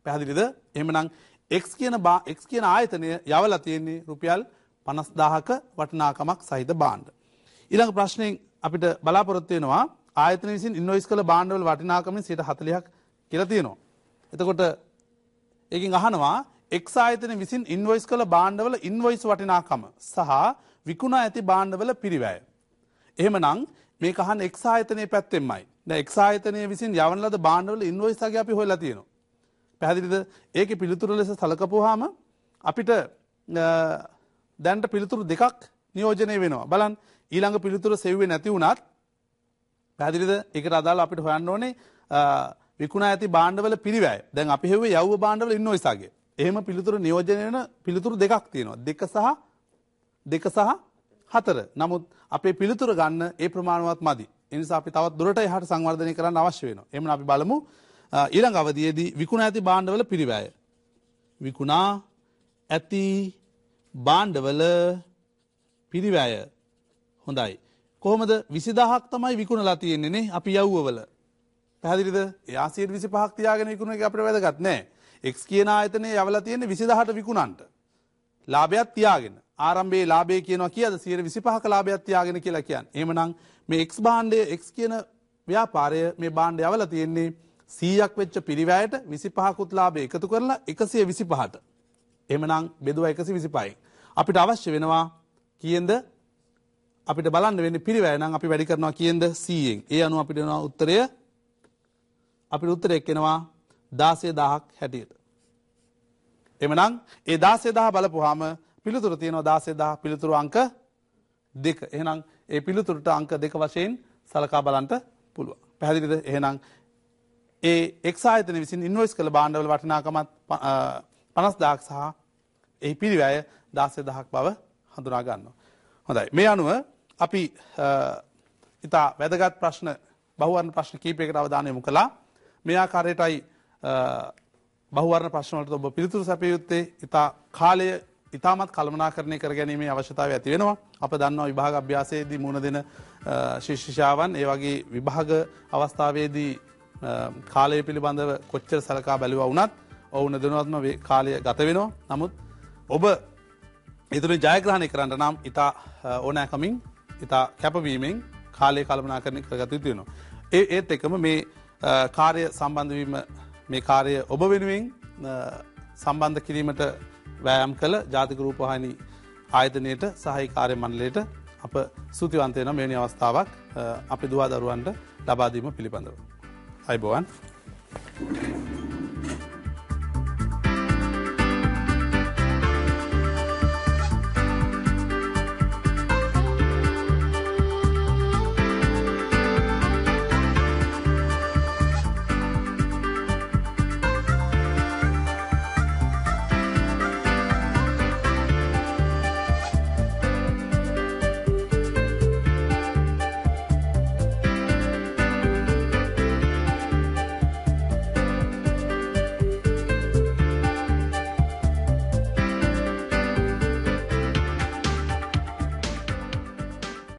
පැහැදිලිද? එහෙනම් X කියන ආයතනය යවලා තියෙන්නේ රුපියල් 50000ක වටිනාකමක් සහිත භාණ්ඩ. ඊළඟ ප්‍රශ්නෙන් අපිට බලාපොරොත්තු වෙනවා ආයතන විසින් ඉන්වොයිස් කළ භාණ්ඩවල වටිනාකමින් 40%ක් කියලා තියෙනවා. එතකොට ඒකෙන් අහනවා X ආයතන විසින් ඉන්වොයිස් කළ භාණ්ඩවල ඉන්වොයිස් වටිනාකම සහ විකුණා ඇති භාණ්ඩවල පිරිවැය. එහෙමනම් මේක අහන X ආයතනයේ පැත්තෙන්මයි. දැන් X ආයතනයේ විසින් යවන ලද භාණ්ඩවල ඉන්වොයිස් අගය අපි හොයලා තියෙනවා. පැහැදිලිද? ඒකේ පිළිතුරු ලෙස සලකපුවාම අපිට දැනට පිළිතුරු දෙකක් නියෝජනය වෙනවා. බලන්න ඊළඟ පිළිතුර සෙව්වේ නැති වුණත් පැහැදිලිද? ඒකට අදාළ අපිට හොයන්න ඕනේ විකුණා ඇති භාණ්ඩවල පිරිවැය. දැන් අපි හෙව්වේ යව්ව භාණ්ඩවල ඉන්වොයිස් අගය. එහෙම පිළිතුරු නියෝජනය වෙන පිළිතුරු දෙකක් තියෙනවා. 2 සහ 4. නමුත් අපේ පිළිතුර ගන්න ඒ ප්‍රමාණවත් මදි. ඒ නිසා අපි තවත් දුරට එහාට සංවර්ධනය කරන්න අවශ්‍ය වෙනවා. එහෙනම් අපි බලමු ඊළඟ අවධියේදී විකුණා ඇති භාණ්ඩවල පිරිවැය. විකුණා ඇති භාණ්ඩවල පිරිවැය. හොඳයි. කොහොමද 20000ක් තමයි විකුණලා තියෙන්නේ නේ අපි යව්වවල. පැහැදිලිද? ඒ 125ක් තියාගෙන විකුණන එක අපිට වැදගත් නෑ. X කියන ආයතනයේ යවලා තියෙන්නේ 20000ට විකුණන්නට. ලාභයක් තියාගෙන. ආරම්භයේ ලාභය කියනවා කීයද? 125ක ලාභයක් තියාගෙන කියලා කියන්නේ. එහෙමනම් මේ X භාණ්ඩය X කියන ව්‍යාපාරය මේ භාණ්ඩය යවලා තියෙන්නේ 100ක් වෙච්ච පිරිවැයට 25කුත් ලාභය එකතු කරලා 125ට. එහෙමනම් බෙදුවා 125යි. අපිට අවශ්‍ය වෙනවා කීයෙන්ද? අපිට බලන්න වෙන්නේ පිරිවැය නම් අපි වැඩි කරනවා කීයෙන්ද? 100ෙන්. ඒ අනුව අපිට වෙනවා උත්තරය අපිට උත්තරයක් එනවා 16000ක් හැටියට. එහෙමනම් ඒ 16000 බලපුවාම පිළිතුර තියෙනවා 16000 පිළිතුරු අංක 2. එහෙනම් ඒ පිළිතුරට අංක 2 වශයෙන් සලකා බලන්න පුළුවන්. පැහැදිලිද? එහෙනම් ඒ X ආයතන විසින් ඉන්වොයිස් කළ භාණ්ඩවල වටිනාකමත් 50000ක් සහ එහි පිරිවැය 16000ක් බව හඳුනා ගන්නවා. හොඳයි. මේ අනුව අපි ඉතා වැදගත් ප්‍රශ්න බහුවර්ණ ප්‍රශ්න කීපයකට අවධානය යොමු කළා. මේ ආකාරයටයි බහුවර්ණ ප්‍රශ්න වලට ඔබ පිළිතුරු සැපිය යුත්තේ. ඉතා කාලය ඉතාමත් කළමනාකරණය කර ගැනීමේ අවශ්‍යතාවය ඇති වෙනවා. අප දන්නවා විභාග අභ්‍යාසයේදී මුණ දෙන ශිෂ්‍යයාවන් ඒ වගේ විභාග අවස්ථාවේදී කාලය පිළිබඳව කොච්චර සලකා බැලුවා වුණත් ඔවුන් දැනුවත්ම කාලය ගත වෙනවා. නමුත් ඔබ ඉදිරි ජයග්‍රහණය කරන්න නම් ඉතා ඕනෑකමින් ඉතා කැපවීමෙන් කාලය කළමනාකරණය කරගත යුතු වෙනවා. ඒත් එක්කම මේ කාර්ය සම්බන්ධ වීම මේ කාර්ය ඔබ වෙනුවෙන් සම්බන්ධ කිරීමට වෑයම් කළ ජාතික රූපවාහිනී ආයතනයට සහ කාර්ය මණ්ඩලයට අප ස්තුතිවන්ත වෙනවා මෙවැනි අවස්ථාවක් අපේ දුවා දරුවන්ට ලබා දීම පිළිබඳව. අයබෝවන්.